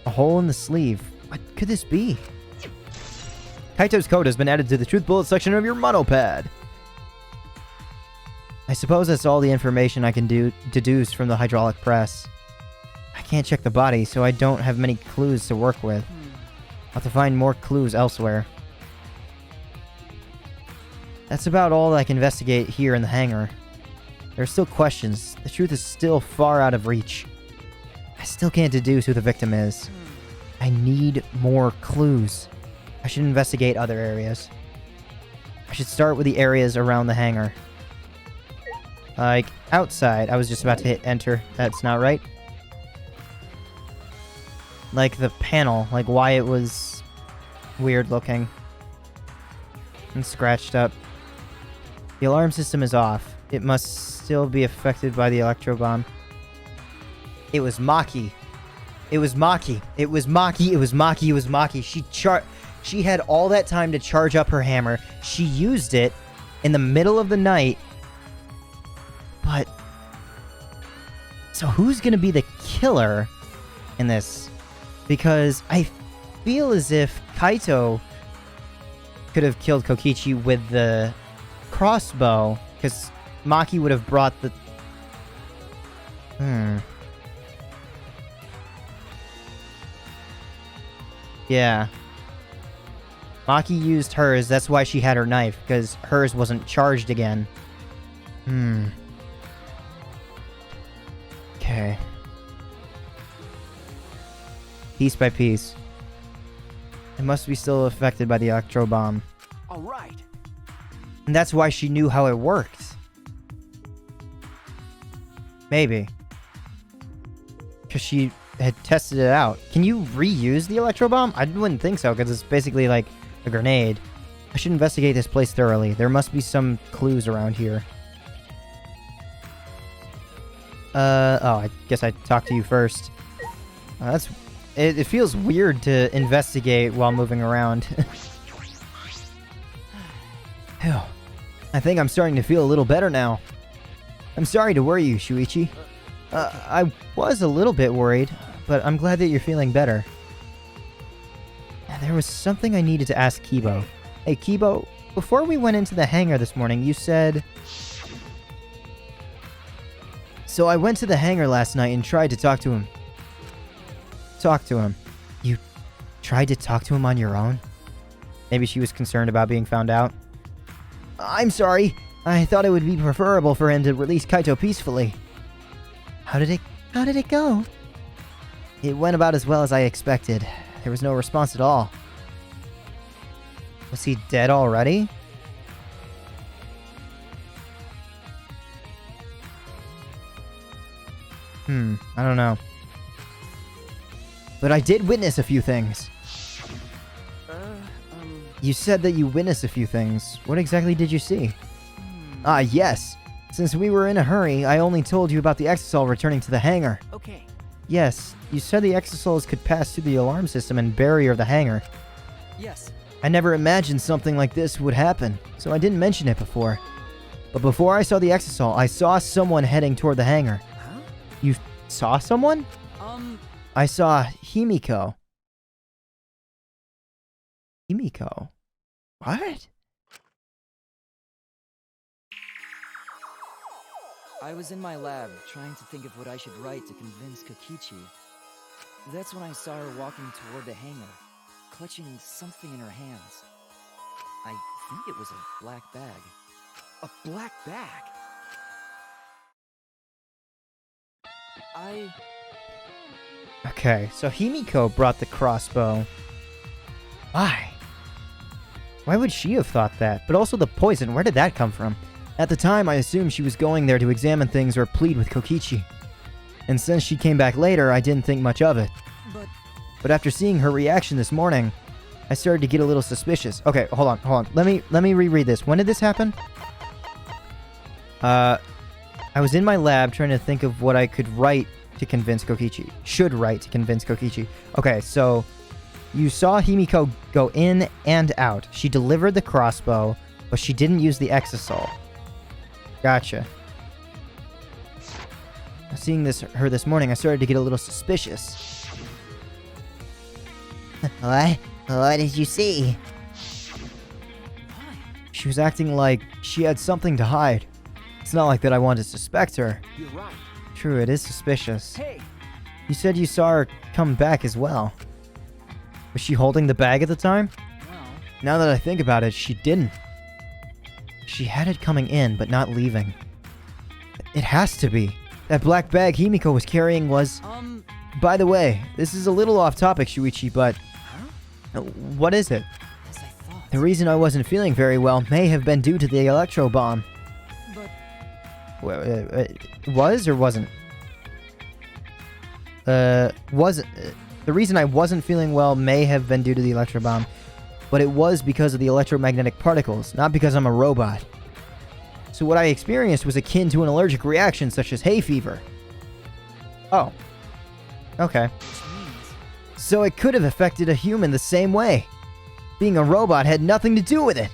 A hole in the sleeve. What could this be? Kaito's code has been added to the truth bullet section of your monopad. I suppose that's all the information I can deduce from the hydraulic press. I can't check the body, so I don't have many clues to work with. I'll have to find more clues elsewhere. That's about all I can investigate here in the hangar. There are still questions. The truth is still far out of reach. I still can't deduce who the victim is. I need more clues. I should investigate other areas. I should start with the areas around the hangar. Like, outside. I was just about to hit enter. That's not right. Like the panel. Like why it was weird looking. And scratched up. The alarm system is off. It must still be affected by the electro bomb. It was Maki. It was Maki. It was Maki. It was Maki. It was Maki. She had all that time to charge up her hammer. She used it in the middle of the night. But... So who's gonna be the killer in this? Because I feel as if Kaito could have killed Kokichi with the crossbow. Because Maki would have brought the... Yeah. Maki used hers, that's why she had her knife, because hers wasn't charged again. Okay. Piece by piece. It must be still affected by the electro bomb. All right. And that's why she knew how it worked. Maybe. Because she had tested it out. Can you reuse the electro bomb? I wouldn't think so, because it's basically like a grenade. I should investigate this place thoroughly. There must be some clues around here. I guess I talked to you first. It feels weird to investigate while moving around. Phew. I think I'm starting to feel a little better now. I'm sorry to worry you, Shuichi. I was a little bit worried, but I'm glad that you're feeling better. There was something I needed to ask Kibo. Hey, Kibo, before we went into the hangar this morning, you said... So I went to the hangar last night and tried to talk to him. You tried to talk to him on your own? Maybe she was concerned about being found out. I'm sorry. I thought it would be preferable for him to release Kaito peacefully. How did it go? It went about as well as I expected. There was no response at all. Was he dead already? I don't know. But I did witness a few things. You said that you witnessed a few things. What exactly did you see? Yes. Since we were in a hurry, I only told you about the exosol returning to the hangar. Okay. Yes, you said the exosols could pass through the alarm system and barrier of the hangar. Yes. I never imagined something like this would happen, so I didn't mention it before. But before I saw the exosol, I saw someone heading toward the hangar. Huh? You saw someone? I saw Himiko. Himiko? What? I was in my lab, trying to think of what I should write to convince Kokichi. That's when I saw her walking toward the hangar, clutching something in her hands. I think it was a black bag. A black bag? Okay, so Himiko brought the crossbow. Why? Why would she have thought that? But also the poison, where did that come from? At the time, I assumed she was going there to examine things or plead with Kokichi. And since she came back later, I didn't think much of it. But after seeing her reaction this morning, I started to get a little suspicious. Okay, hold on. Let me reread this. When did this happen? I was in my lab trying to think of what I could write to convince Kokichi. Should write to convince Kokichi. Okay, so you saw Himiko go in and out. She delivered the crossbow, but she didn't use the exisal. Gotcha. Seeing her this morning, I started to get a little suspicious. What? What did you see? She was acting like she had something to hide. It's not like that I wanted to suspect her. You're right. True, it is suspicious. Hey! You said you saw her come back as well. Was she holding the bag at the time? Well, Now that I think about it, she didn't. She had it coming in, but not leaving. It has to be. That black bag Himiko was carrying was... By the way, this is a little off topic, Shuichi, but... What is it? as I thought. The reason I wasn't feeling very well may have been due to the electro bomb. But Was or wasn't? Wasn't. The reason I wasn't feeling well may have been due to the electro bomb, but it was because of the electromagnetic particles, not because I'm a robot. So what I experienced was akin to an allergic reaction such as hay fever. Oh. Okay. which means So it could have affected a human the same way. Being a robot had nothing to do with it.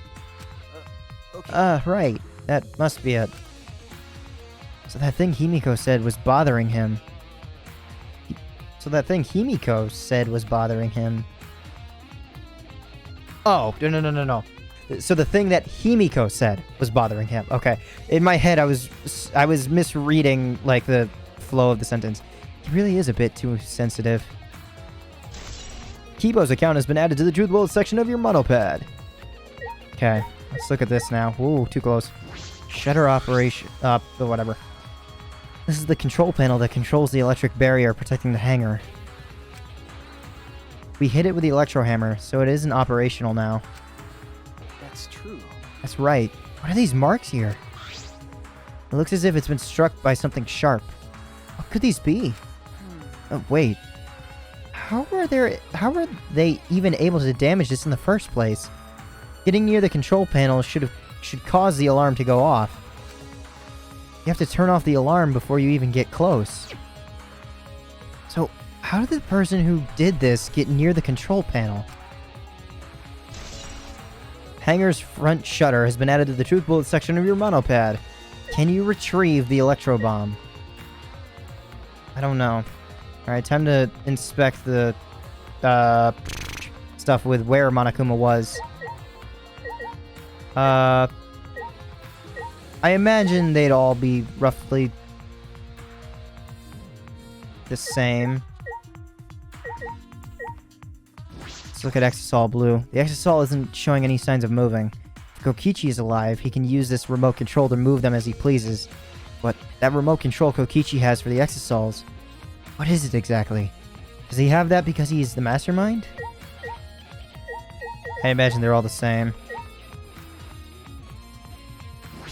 okay. Right. That must be it. So that thing Himiko said was bothering him. Oh, no. So the thing that Himiko said was bothering him. Okay. In my head, I was misreading, like, the flow of the sentence. He really is a bit too sensitive. Kibo's account has been added to the Truth Bullet section of your monopad. Okay. Let's look at this now. Ooh, too close. Shutter operation. Whatever. This is the control panel that controls the electric barrier protecting the hangar. We hit it with the electro hammer, so it isn't operational now. That's true. That's right. What are these marks here? It looks as if it's been struck by something sharp. What could these be? Oh, wait. How were they even able to damage this in the first place? Getting near the control panel should cause the alarm to go off. You have to turn off the alarm before you even get close. So, how did the person who did this get near the control panel? Hangar's front shutter has been added to the Truth Bullet section of your monopad. Can you retrieve the electro bomb? I don't know. Alright, time to inspect the stuff with where Monokuma was. I imagine they'd all be roughly the same. Let's look at Exisol Blue. The Exisol isn't showing any signs of moving. If Kokichi is alive, he can use this remote control to move them as he pleases. But that remote control Kokichi has for the Exisols, what is it exactly? Does he have that because he's the mastermind? I imagine they're all the same.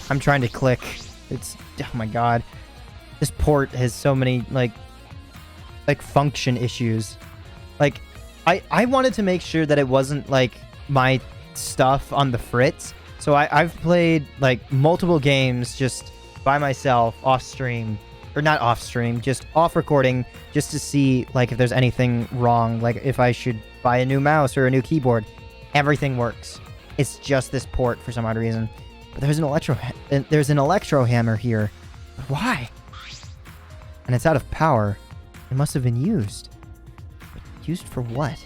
I'm trying to click. It's... oh my god. This port has so many, like function issues. Like, I wanted to make sure that it wasn't, like, my stuff on the fritz. So I've played, like, multiple games just by myself, off-stream. Or not off-stream, just off-recording, just to see, like, if there's anything wrong. Like, if I should buy a new mouse or a new keyboard. Everything works. It's just this port for some odd reason. But there's an electro hammer here. But why? And it's out of power. It must have been used. But used for what?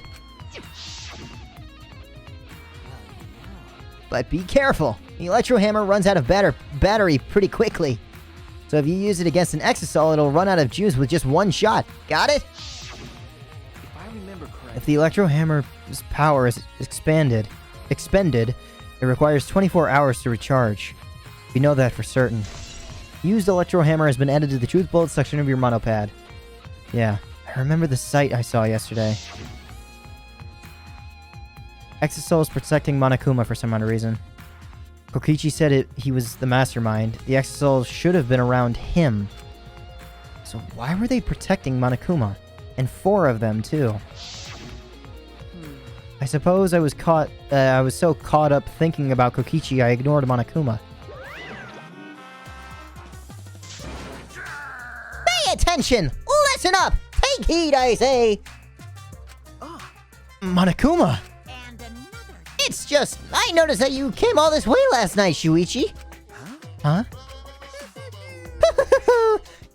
But be careful. The electro hammer runs out of battery pretty quickly. So if you use it against an Exisol, it'll run out of juice with just one shot. Got it? If I remember correctly, If the electro hammer's power is expended, it requires 24 hours to recharge. We know that for certain. Used electro hammer has been added to the truth bullet section of your monopad. Yeah, I remember the sight I saw yesterday. Exosoul is protecting Monokuma for some odd reason. Kokichi said he was the mastermind. The Exosoul should have been around him. So why were they protecting Monokuma? And 4 of them, too. I suppose I was so caught up thinking about Kokichi, I ignored Monokuma. Pay attention! Listen up! Take heed, I say! Monokuma! And another. It's just, I noticed that you came all this way last night, Shuichi. Huh?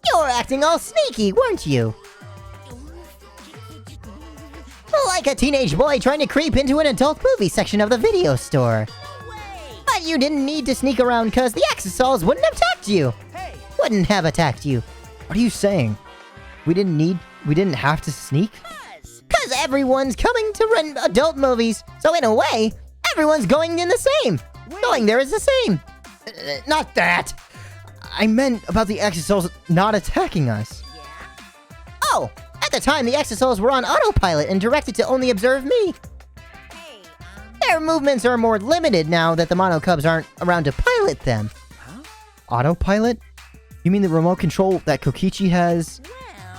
You were acting all sneaky, weren't you? Like a teenage boy trying to creep into an adult movie section of the video store. But you didn't need to sneak around because the Exosouls wouldn't have attacked you. Hey! Wouldn't have attacked you. What are you saying? We didn't have to sneak? Because everyone's coming to rent adult movies. So in a way, everyone's going in the same. Going there is the same. Not that! I meant about the Exosouls not attacking us. Oh, at the time the Exosouls were on autopilot and directed to only observe me. Hey, Their movements are more limited now that the Mono Cubs aren't around to pilot them. Autopilot? You mean the remote control that Kokichi has?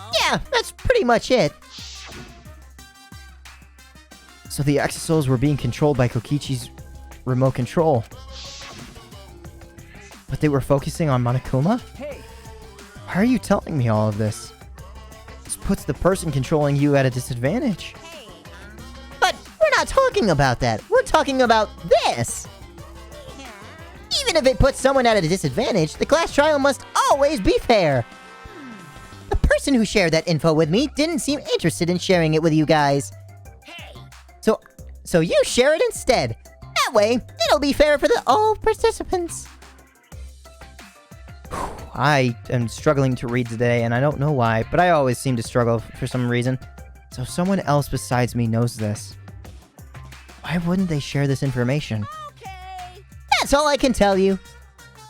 well. Yeah, that's pretty much it. So the Exosouls were being controlled by Kokichi's remote control. But they were focusing on Monokuma? Hey! Why are you telling me all of this? This puts the person controlling you at a disadvantage. But we're not talking about that. We're talking about this. Even if it puts someone at a disadvantage, the class trial must always be fair. The person who shared that info with me didn't seem interested in sharing it with you guys. So you share it instead. That way, it'll be fair for all participants. I am struggling to read today, and I don't know why, but I always seem to struggle for some reason. So someone else besides me knows this. Why wouldn't they share this information? Okay. That's all I can tell you.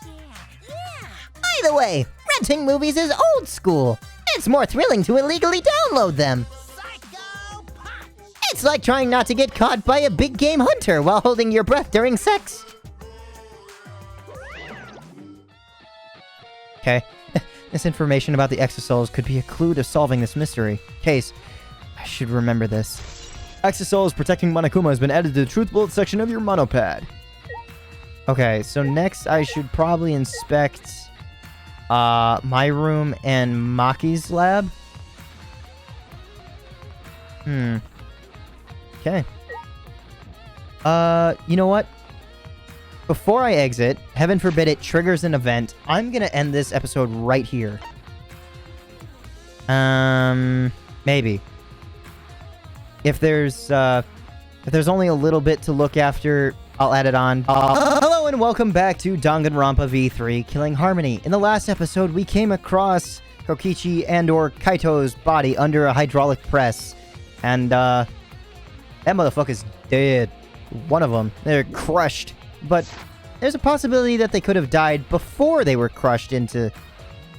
Yeah. By the way, renting movies is old school. It's more thrilling to illegally download them. Psycho punch. It's like trying not to get caught by a big game hunter while holding your breath during sex. Okay. This information about the Exosouls could be a clue to solving this mystery. Case, I should remember this. Exosouls protecting Monokuma has been added to the truth bullet section of your monopad. Okay, so next I should probably inspect my room and Maki's lab. Okay. You know what? Before I exit, heaven forbid it triggers an event, I'm gonna end this episode right here. Maybe. If there's only a little bit to look after, I'll add it on. Hello and welcome back to Danganronpa V3 Killing Harmony. In the last episode, we came across Kokichi and/or Kaito's body under a hydraulic press. And, that motherfucker's dead. One of them. They're crushed. But there's a possibility that they could have died before they were crushed into,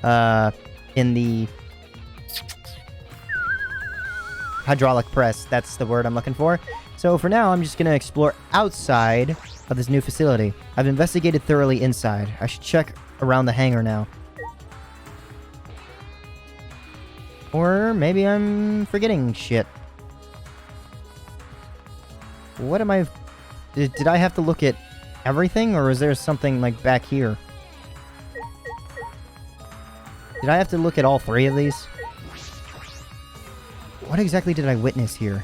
in the hydraulic press. That's the word I'm looking for. So for now, I'm just going to explore outside of this new facility. I've investigated thoroughly inside. I should check around the hangar now. Or maybe I'm forgetting shit. What am I... Did I have to look at everything, or is there something, like, back here? Did I have to look at all 3 of these? What exactly did I witness here?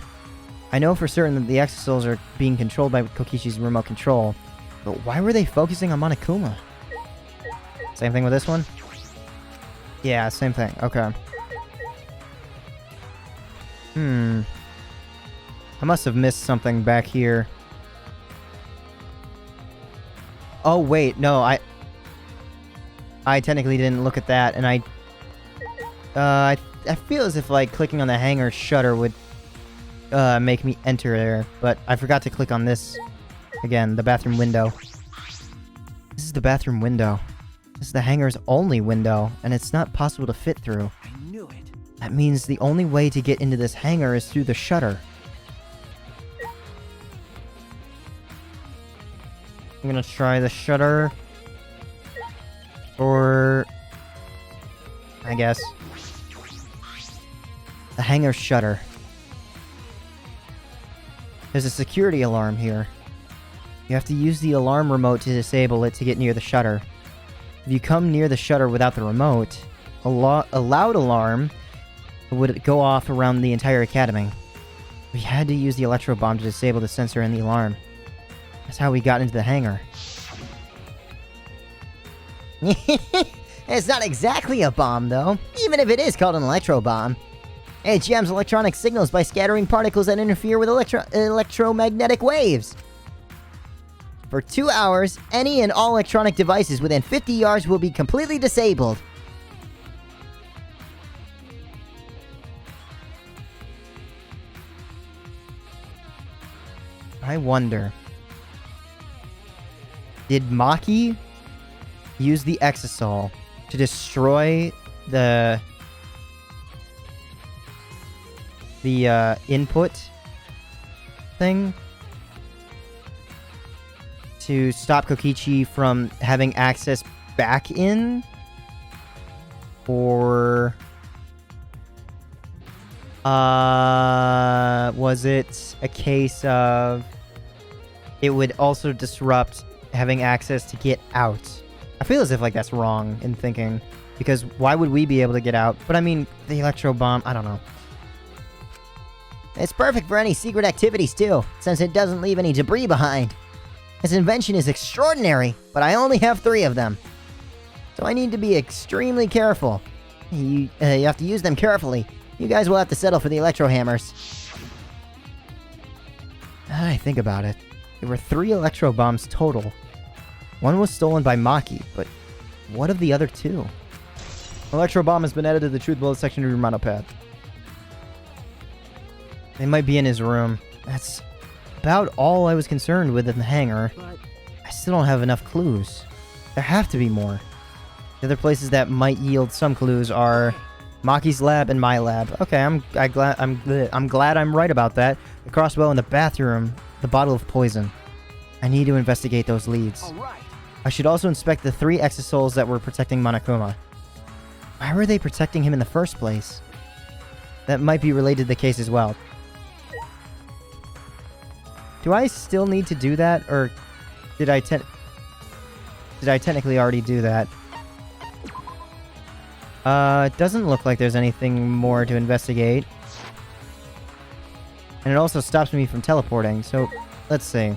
I know for certain that the Exosouls are being controlled by Kokichi's remote control, but why were they focusing on Monokuma? Same thing with this one? Yeah, same thing. Okay. I must have missed something back here. Oh, wait, no, I technically didn't look at that, and I feel as if, like, clicking on the hangar shutter would, make me enter there, but I forgot to click on this, again, the bathroom window. This is the bathroom window. This is the hangar's only window, and it's not possible to fit through. I knew it. That means the only way to get into this hangar is through the shutter. I'm gonna try the shutter. Or... I guess. The hangar shutter. There's a security alarm here. You have to use the alarm remote to disable it to get near the shutter. If you come near the shutter without the remote, a loud alarm would go off around the entire academy. We had to use the electro bomb to disable the sensor and the alarm. That's how we got into the hangar. It's not exactly a bomb, though, even if it is called an electro bomb. It jams electronic signals by scattering particles that interfere with electromagnetic waves. For 2 hours, any and all electronic devices within 50 yards will be completely disabled. I wonder... Did Maki use the Exisol to destroy the input thing to stop Kokichi from having access back in? Or was it a case of it would also disrupt having access to get out? I feel as if like that's wrong in thinking, because why would we be able to get out? But I mean, the electro bomb, I don't know. It's perfect for any secret activities, too, since it doesn't leave any debris behind. This invention is extraordinary, but I only have 3 of them. So I need to be extremely careful. You have to use them carefully. You guys will have to settle for the electro hammers. Now that I think about it, there were 3 electro bombs total. One was stolen by Maki, but what of the other 2? Electro bomb has been added to the truth bullet section of your monopad. They might be in his room. That's about all I was concerned with in the hangar. But I still don't have enough clues. There have to be more. The other places that might yield some clues are Maki's lab and my lab. Okay, I'm glad I'm right about that. The crossbow in the bathroom, the bottle of poison. I need to investigate those leads. all right. I should also inspect the 3 exosols that were protecting Monokuma. Why were they protecting him in the first place? That might be related to the case as well. Do I still need to do that, or did I technically already do that? It doesn't look like there's anything more to investigate. And it also stops me from teleporting, so let's see.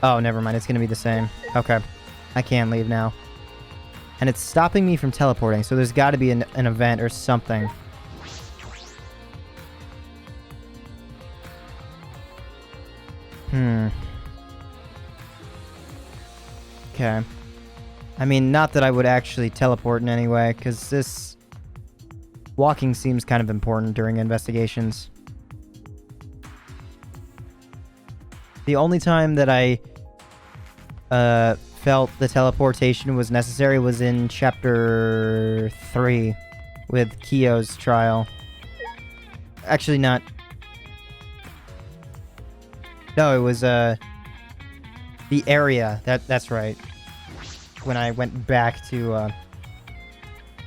Oh, never mind, it's gonna be the same. Okay, I can leave now. And it's stopping me from teleporting, so there's gotta be an event or something. Okay. I mean, not that I would actually teleport in any way, because this... walking seems kind of important during investigations. The only time that I felt the teleportation was necessary was in Chapter 3 with Kyo's trial. Actually, not... No, it was, the area. That's right. When I went back to,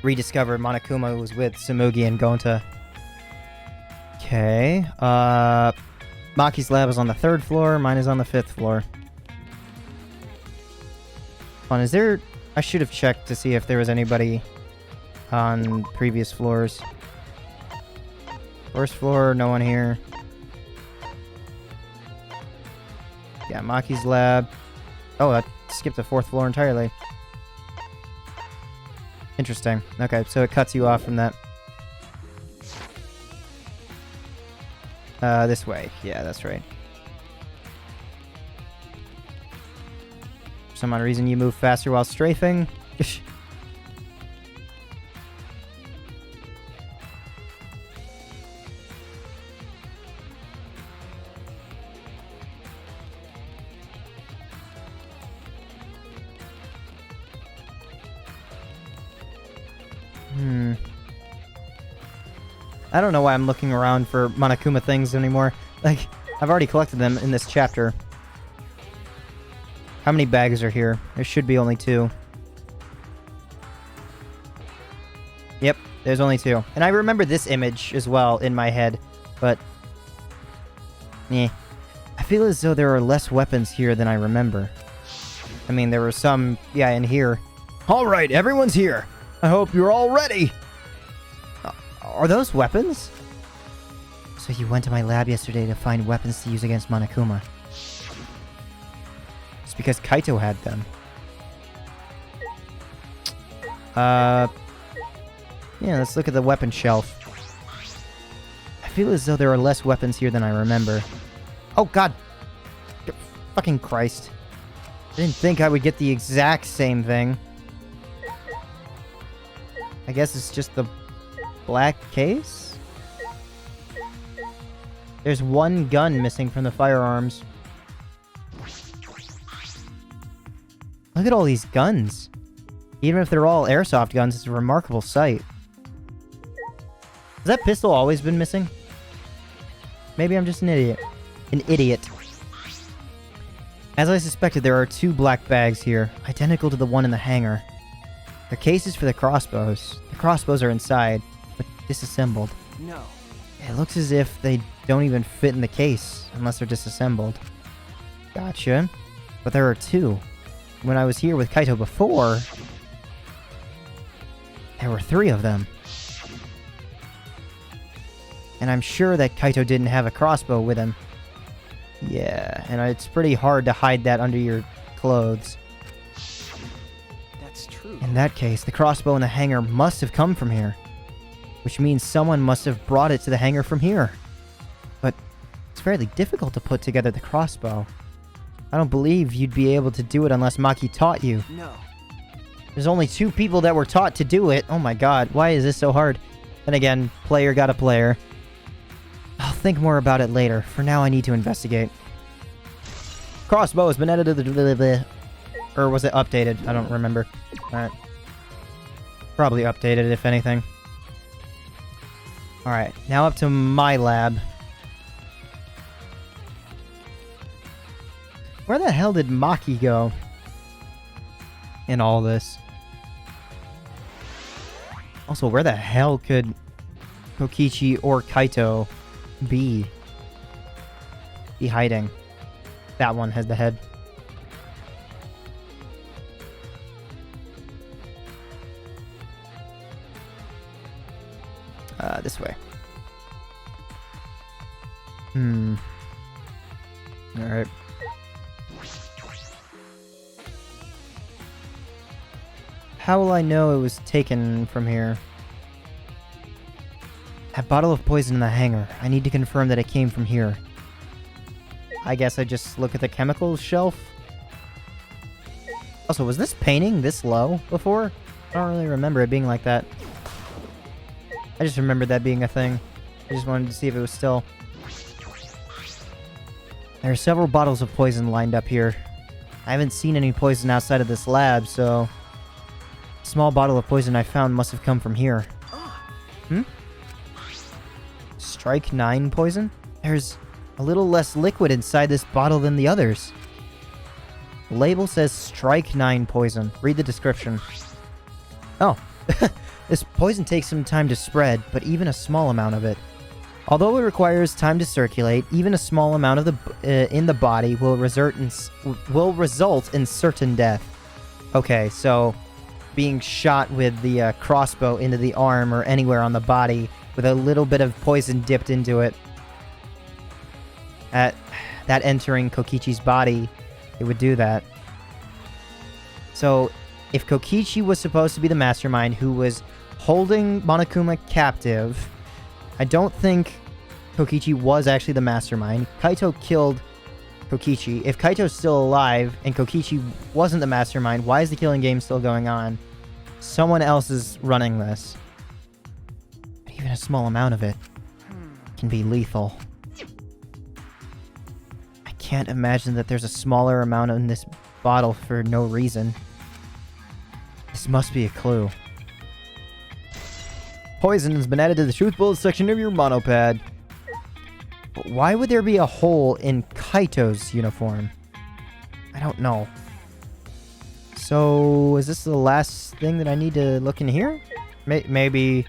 rediscover Monokuma was with Samugi and Gonta. Okay, Maki's lab is on the 3rd floor, mine is on the 5th floor. Hold on, is there... I should have checked to see if there was anybody on previous floors. 1st floor, no one here. Yeah, Maki's lab. Oh, that skipped the 4th floor entirely. Interesting. Okay, so it cuts you off from that. This way. Yeah, that's right. For some odd reason, you move faster while strafing. I don't know why I'm looking around for Monokuma things anymore. Like, I've already collected them in this chapter. How many bags are here? There should be only 2. Yep, there's only 2. And I remember this image as well in my head, but... I feel as though there are less weapons here than I remember. I mean, there were some, yeah, in here. Alright, everyone's here! I hope you're all ready! Are those weapons? So you went to my lab yesterday to find weapons to use against Monokuma. It's because Kaito had them. Yeah, let's look at the weapon shelf. I feel as though there are less weapons here than I remember. Oh god! Fucking Christ. I didn't think I would get the exact same thing. I guess it's just the black case? There's 1 gun missing from the firearms. Look at all these guns. Even if they're all airsoft guns, it's a remarkable sight. Has that pistol always been missing? Maybe I'm just an idiot. An idiot. As I suspected, there are 2 black bags here, identical to the one in the hangar. They're cases for the crossbows. The crossbows are inside, but disassembled. No. It looks as if they don't even fit in the case, unless they're disassembled. Gotcha. But there are 2. When I was here with Kaito before, there were 3 of them. And I'm sure that Kaito didn't have a crossbow with him. Yeah, and it's pretty hard to hide that under your clothes. That's true. In that case, the crossbow in the hangar must have come from here. Which means someone must have brought it to the hangar from here. But it's fairly difficult to put together the crossbow. I don't believe you'd be able to do it unless Maki taught you. No. There's only 2 people that were taught to do it. Oh my god, why is this so hard? Then again, player got a player. I'll think more about it later. For now, I need to investigate. Crossbow has been edited... Or was it updated? I don't remember. Alright. Probably updated, if anything. Alright, now up to my lab. Where the hell did Maki go in all this? Also, where the hell could Kokichi or Kaito be hiding? That one has the head. This way. Alright. How will I know it was taken from here? That bottle of poison in the hangar. I need to confirm that it came from here. I guess I just look at the chemicals shelf. Also, was this painting this low before? I don't really remember it being like that. I just remembered that being a thing. I just wanted to see if it was still... There are several bottles of poison lined up here. I haven't seen any poison outside of this lab, so... The small bottle of poison I found must have come from here. Strike 9 poison? There's a little less liquid inside this bottle than the others. The label says Strike 9 poison. Read the description. Oh. This poison takes some time to spread, but even a small amount of it. Although it requires time to circulate, even a small amount of the in the body will result in certain death. Okay, so being shot with the crossbow into the arm or anywhere on the body with a little bit of poison dipped into it, that entering Kokichi's body, it would do that. So if Kokichi was supposed to be the mastermind who was holding Monokuma captive, I don't think Kokichi was actually the mastermind. Kaito killed Kokichi. If Kaito's still alive and Kokichi wasn't the mastermind, why is the killing game still going on? Someone else is running this. Even a small amount of it can be lethal. I can't imagine that there's a smaller amount in this bottle for no reason. This must be a clue. Poison has been added to the truth bullet section of your monopad. But why would there be a hole in Kaito's uniform? I don't know. So, is this the last thing that I need to look in here? Maybe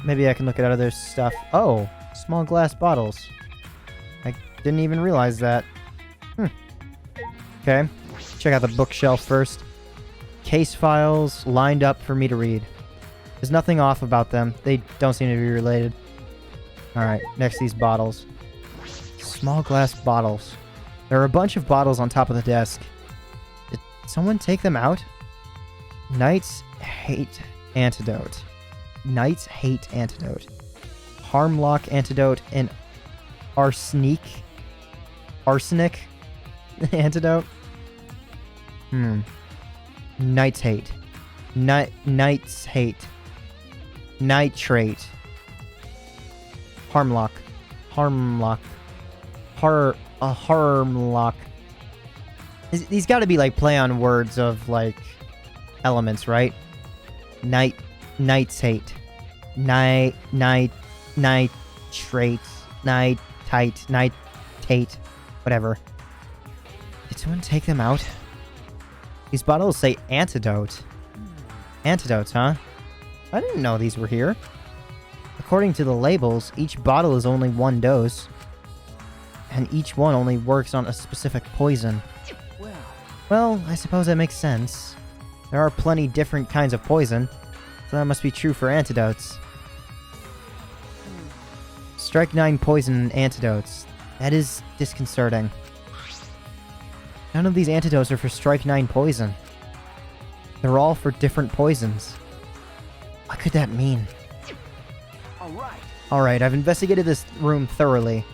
I can look at other stuff. Oh, small glass bottles. I didn't even realize that. Okay, check out the bookshelf first. Case files lined up for me to read. There's nothing off about them. They don't seem to be related. Alright, next these bottles. Small glass bottles. There are a bunch of bottles on top of the desk. Did someone take them out? Knights hate antidote. Knights hate antidote. Harmlock antidote and arsenic antidote. Knights hate. Knights hate. Nitrate. Harmlock. Harmlock. Harmlock. These gotta be like play on words of like elements, right? Knights hate. Nitrate. Nitate. Whatever. Did someone take them out? These bottles say antidote. Antidotes, huh? I didn't know these were here. According to the labels, each bottle is only one dose. And each one only works on a specific poison. Well, I suppose that makes sense. There are plenty different kinds of poison, so that must be true for antidotes. Strike 9 poison and antidotes. That is disconcerting. None of these antidotes are for Strike 9 poison. They're all for different poisons. What could that mean? Alright, I've investigated this room thoroughly.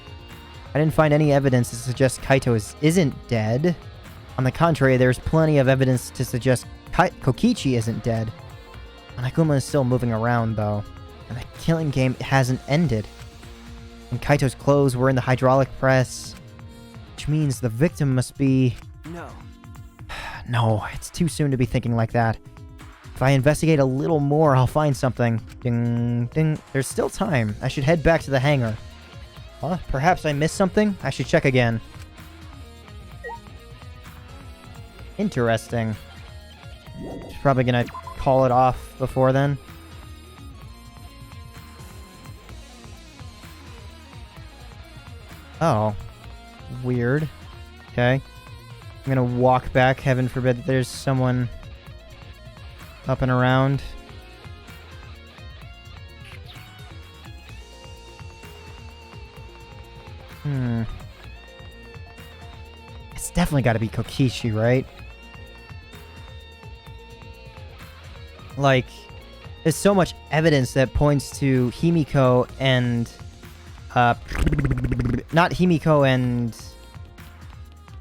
I didn't find any evidence to suggest Kaito isn't dead. On the contrary, there's plenty of evidence to suggest Kokichi isn't dead. Monokuma is still moving around, though. And the killing game hasn't ended. And Kaito's clothes were in the hydraulic press. Which means the victim must be... No, it's too soon to be thinking like that. If I investigate a little more, I'll find something. Ding, ding. There's still time. I should head back to the hangar. Huh? Perhaps I missed something? I should check again. Interesting. Probably gonna call it off before then. Oh. Weird. Okay. I'm gonna walk back. Heaven forbid that there's someone up and around. It's definitely gotta be Kokichi, right? Like, there's so much evidence that points to Himiko and... not Himiko and...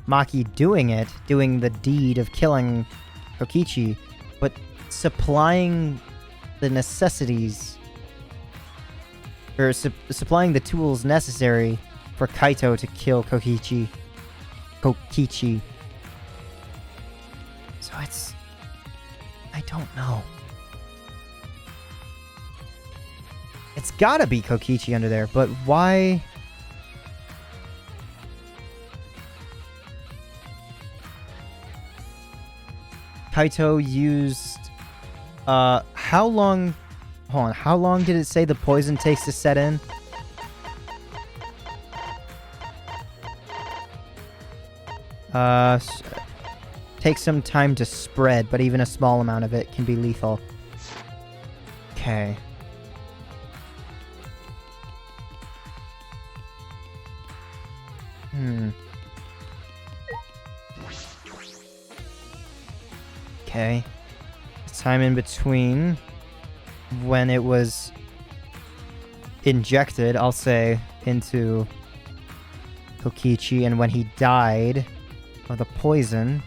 Maki doing the deed of killing Kokichi, but supplying the necessities, or supplying the tools necessary for Kaito to kill Kokichi. So it's... I don't know. It's gotta be Kokichi under there, but why... Kaito used... how long... Hold on, how long did it say the poison takes to set in? Takes some time to spread, but even a small amount of it can be lethal. Okay. Okay. Time in between when it was injected, I'll say, into Kokichi, and when he died of the poison.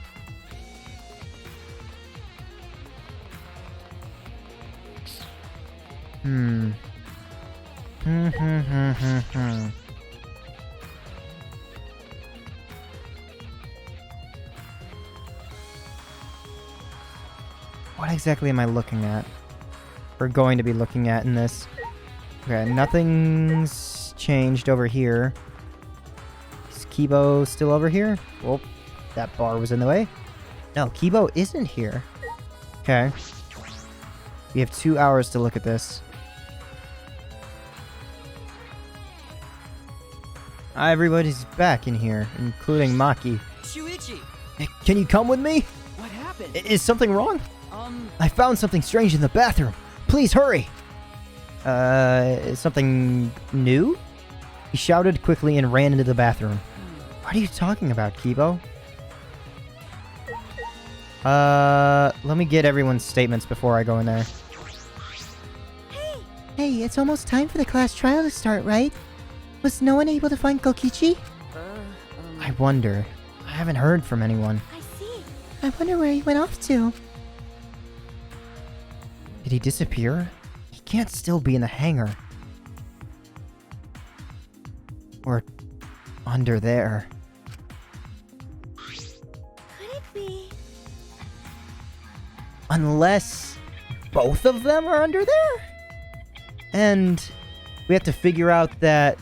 What exactly am I looking at? we're going to be looking at in this. Okay, nothing's changed over here. Is Kibo still over here? Well, that bar was in the way. No, Kibo isn't here. Okay. We have 2 hours to look at this. Everybody's back in here, including Maki. Shuichi! Hey, can you come with me? What happened? Is something wrong? I found something strange in the bathroom. Please hurry. Is something new? He shouted quickly and ran into the bathroom. What are you talking about, Kibo? Let me get everyone's statements before I go in there. Hey, it's almost time for the class trial to start, right? Was no one able to find Kokichi? I wonder. I haven't heard from anyone. I see. I wonder where he went off to. Did he disappear? He can't still be in the hangar. Or under there. Could it be? Unless both of them are under there? And we have to figure out that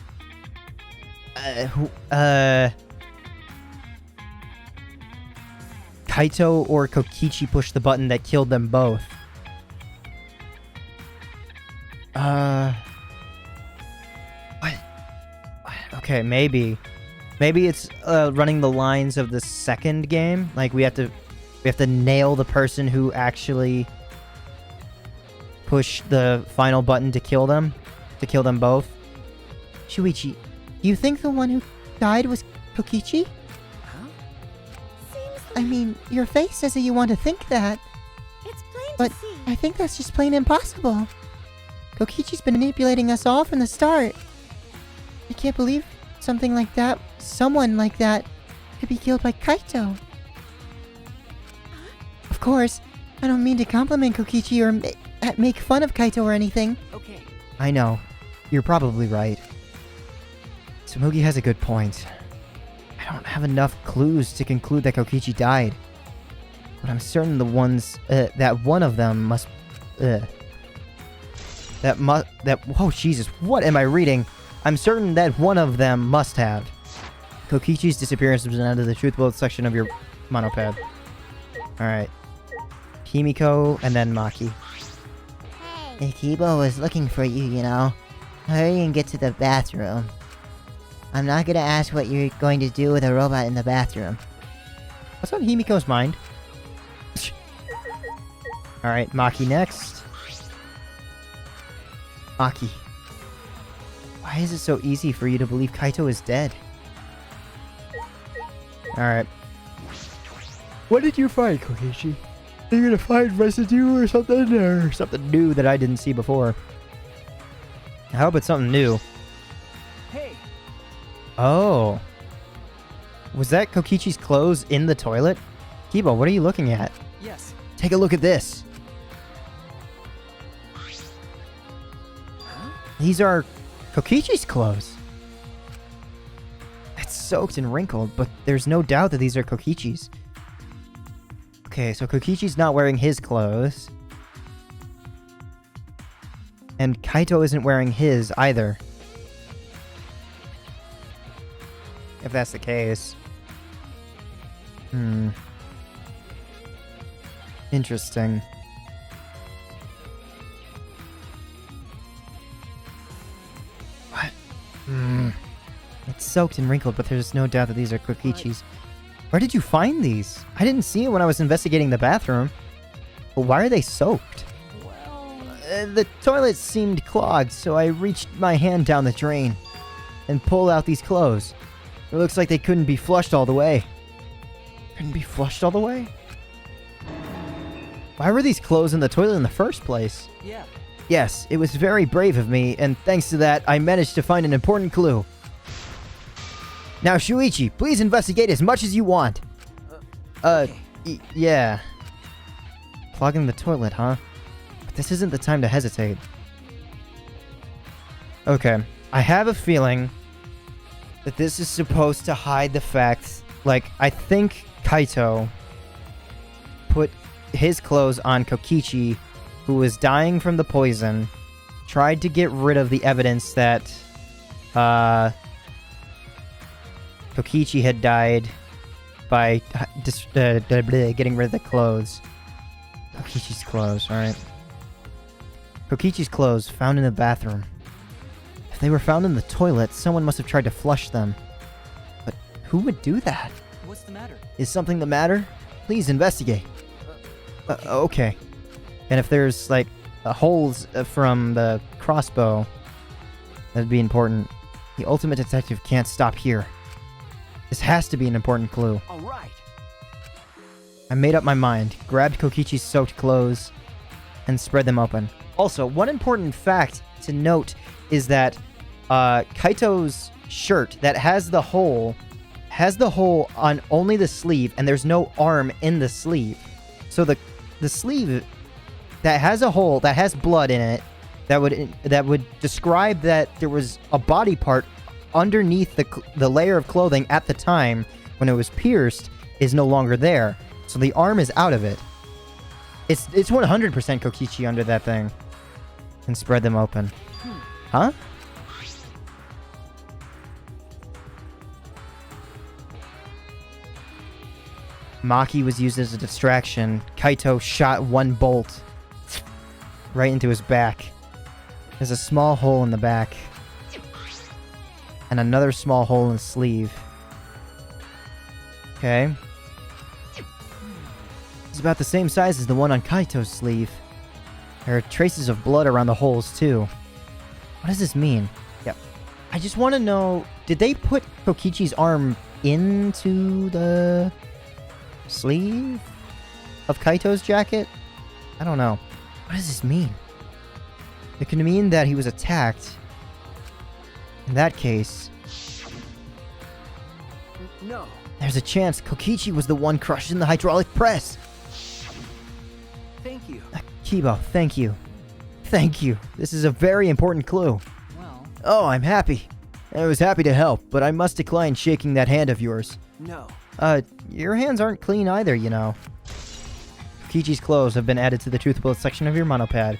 Kaito or Kokichi pushed the button that killed them both. What? Okay, maybe it's running the lines of the second game. Like we have to nail the person who actually pushed the final button to kill them both. Shuichi, do you think the one who died was Kokichi? Seems I mean, your face says that you want to think that, it's plain but to see. I think that's just plain impossible. Kokichi's been manipulating us all from the start. I can't believe someone like that, could be killed by Kaito. Of course, I don't mean to compliment Kokichi or make fun of Kaito or anything. Okay. I know. You're probably right. Tsumugi has a good point. I don't have enough clues to conclude that Kokichi died. But I'm certain that one of them must... oh, Jesus, what am I reading? I'm certain that one of them must have. Kokichi's disappearance was under the truth bullet section of your monopad. Alright. Himiko, and then Maki. Hey, Kibo was looking for you, you know. Hurry and get to the bathroom. I'm not gonna ask what you're going to do with a robot in the bathroom. What's on Himiko's mind? Alright, Maki next. Maki. Why is it so easy for you to believe Kaito is dead? Alright. What did you find, Kokichi? Are you gonna find residue or something? Or something new that I didn't see before? I hope it's something new. Hey, Oh. Was that Kokichi's clothes in the toilet? Kibo, what are you looking at? yes. Take a look at this. These are Kokichi's clothes. It's soaked and wrinkled, but there's no doubt that these are Kokichi's. Okay, so Kokichi's not wearing his clothes. And Kaito isn't wearing his either. If that's the case. Interesting. What? It's soaked and wrinkled, but there's no doubt that these are Kokichi's. Where did you find these? I didn't see it when I was investigating the bathroom. But why are they soaked? Well, The toilet seemed clogged, so I reached my hand down the drain and pulled out these clothes. It looks like they couldn't be flushed all the way. Couldn't be flushed all the way? Why were these clothes in the toilet in the first place? yeah. Yes, it was very brave of me, and thanks to that, I managed to find an important clue. Now, Shuichi, please investigate as much as you want. Okay. Yeah. Clogging the toilet, huh? But this isn't the time to hesitate. Okay, I have a feeling that this is supposed to hide the fact, like, I think Kaito put his clothes on Kokichi, who was dying from the poison, tried to get rid of the evidence that Kokichi had died by getting rid of the clothes. Kokichi's clothes, alright. Kokichi's clothes found in the bathroom. If they were found in the toilet, someone must have tried to flush them. But who would do that? What's the matter? Is something the matter? Please investigate. Okay. And if there's, like, holes from the crossbow, that'd be important. The ultimate detective can't stop here. This has to be an important clue. All right. I made up my mind, grabbed Kokichi's soaked clothes, and spread them open. Also, one important fact to note is that Kaito's shirt that has the hole on only the sleeve, and there's no arm in the sleeve. So the sleeve that has a hole, that has blood in it, that would describe that there was a body part underneath the layer of clothing at the time when it was pierced, is no longer there. So the arm is out of it. It's 100% Kokichi under that thing. And spread them open. Huh? Maki was used as a distraction. Kaito shot one bolt right into his back. There's a small hole in the back. And another small hole in the sleeve. Okay. It's about the same size as the one on Kaito's sleeve. There are traces of blood around the holes, too. What does this mean? Yep. I just want to know, did they put Kokichi's arm into the sleeve of Kaito's jacket? I don't know. What does this mean? It could mean that he was attacked. In that case, No. there's a chance Kokichi was the one crushed in the hydraulic press. Thank you. Kibo, thank you. Thank you. This is a very important clue. Well, Oh, I'm happy. I was happy to help, but I must decline shaking that hand of yours. No. Your hands aren't clean either, you know. Kokichi's clothes have been added to the truth bullet section of your monopad.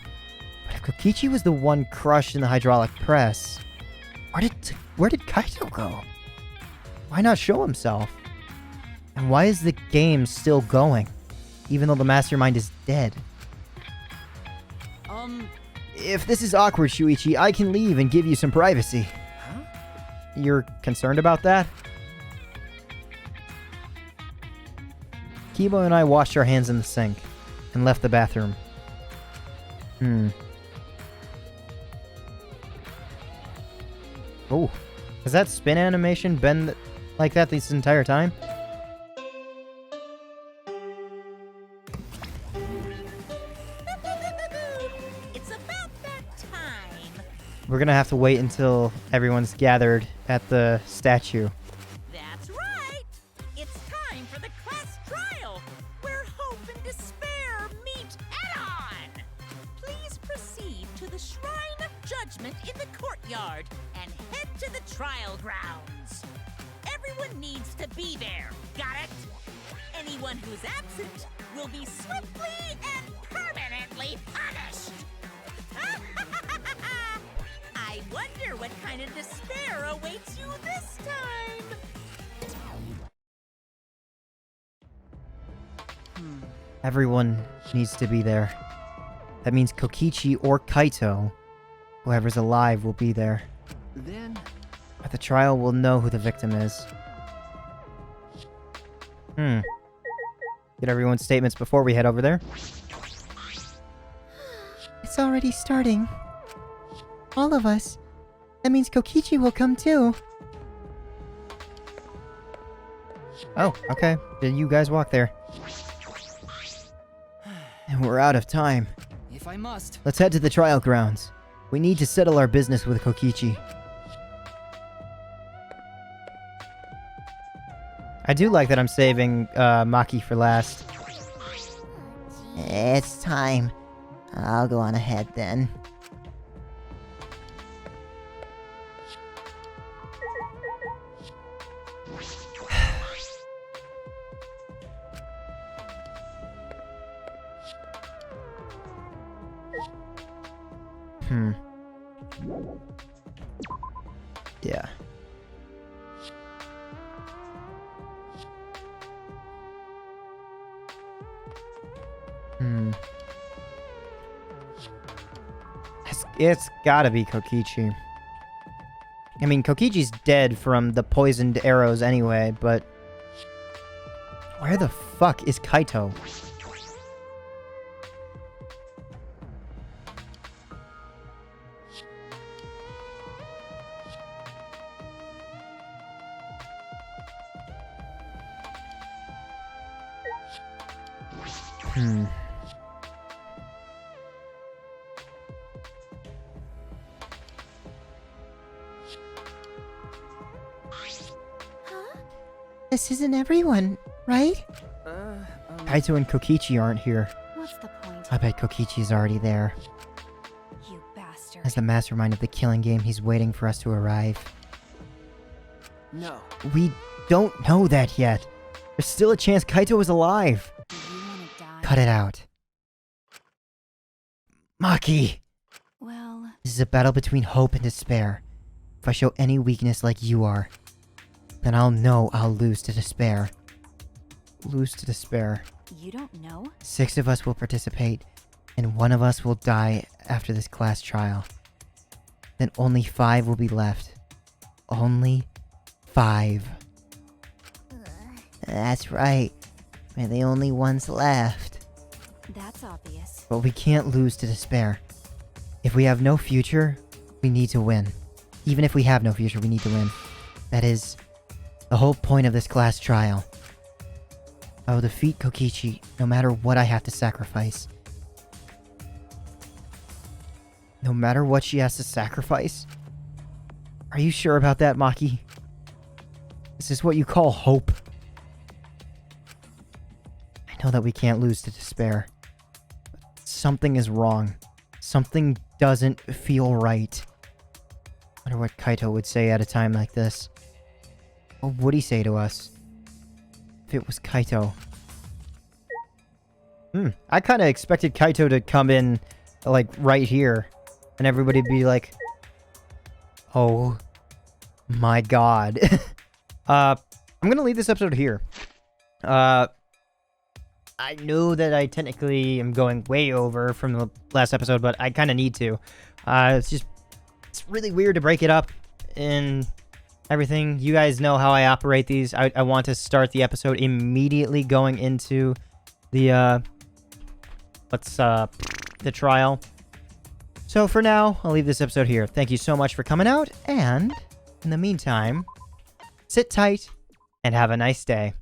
But if Kokichi was the one crushed in the hydraulic press, where did Kaito go? Why not show himself? And why is the game still going, even though the mastermind is dead? If this is awkward, Shuichi, I can leave and give you some privacy. Huh? You're concerned about that? Kibo and I washed our hands in the sink and left the bathroom. Oh, has that spin animation been like that this entire time? It's about that time. We're gonna have to wait until everyone's gathered at the statue. That's right. It's time for the class trial, where hope and despair meet head-on. Please proceed to the Shrine of Judgment in the courtyard and head to the trial grounds. Everyone needs to be there. Got it? Anyone who's absent will be swiftly and permanently punished. I wonder what kind of despair awaits you this time. Everyone needs to be there. That means Kokichi or Kaito, whoever's alive, will be there. Then At the trial, we'll know who the victim is. Get everyone's statements before we head over there. It's already starting. All of us. That means Kokichi will come too. Oh, okay. Then you guys walk there. And we're out of time. if I must. Let's head to the trial grounds. We need to settle our business with Kokichi. I do like that I'm saving Maki for last. It's time. I'll go on ahead then. Yeah. It's gotta be Kokichi. I mean, Kokichi's dead from the poisoned arrows anyway, but... Where the fuck is Kaito? This isn't everyone, right? Kaito and Kokichi aren't here. What's the point? I bet Kokichi's already there. You bastard. As the mastermind of the killing game, he's waiting for us to arrive. No. We don't know that yet. There's still a chance Kaito is alive. Do you want to die? Cut it out. Maki! Well, This is a battle between hope and despair. If I show any weakness like you are, then I'll know I'll lose to despair. Lose to despair. you don't know? 6 of us will participate, and 1 of us will die after this class trial. Then only 5 will be left. Only 5. That's right. We're the only ones left. That's obvious. But we can't lose to despair. If we have no future, we need to win. Even if we have no future, we need to win. That is the whole point of this class trial. I will defeat Kokichi no matter what I have to sacrifice. No matter what she has to sacrifice? Are you sure about that, Maki? Is this what you call hope? I know that we can't lose to despair. But something is wrong. Something doesn't feel right. Wonder what Kaito would say at a time like this. What would he say to us? If it was Kaito. I kind of expected Kaito to come in, like, right here. And everybody be like, oh my god. I'm gonna leave this episode here. I know that I technically am going way over from the last episode, but I kind of need to. It's really weird to break it up and everything. You guys know how I operate these. I want to start the episode immediately going into the, the trial. So for now, I'll leave this episode here. Thank you so much for coming out, and in the meantime, sit tight and have a nice day.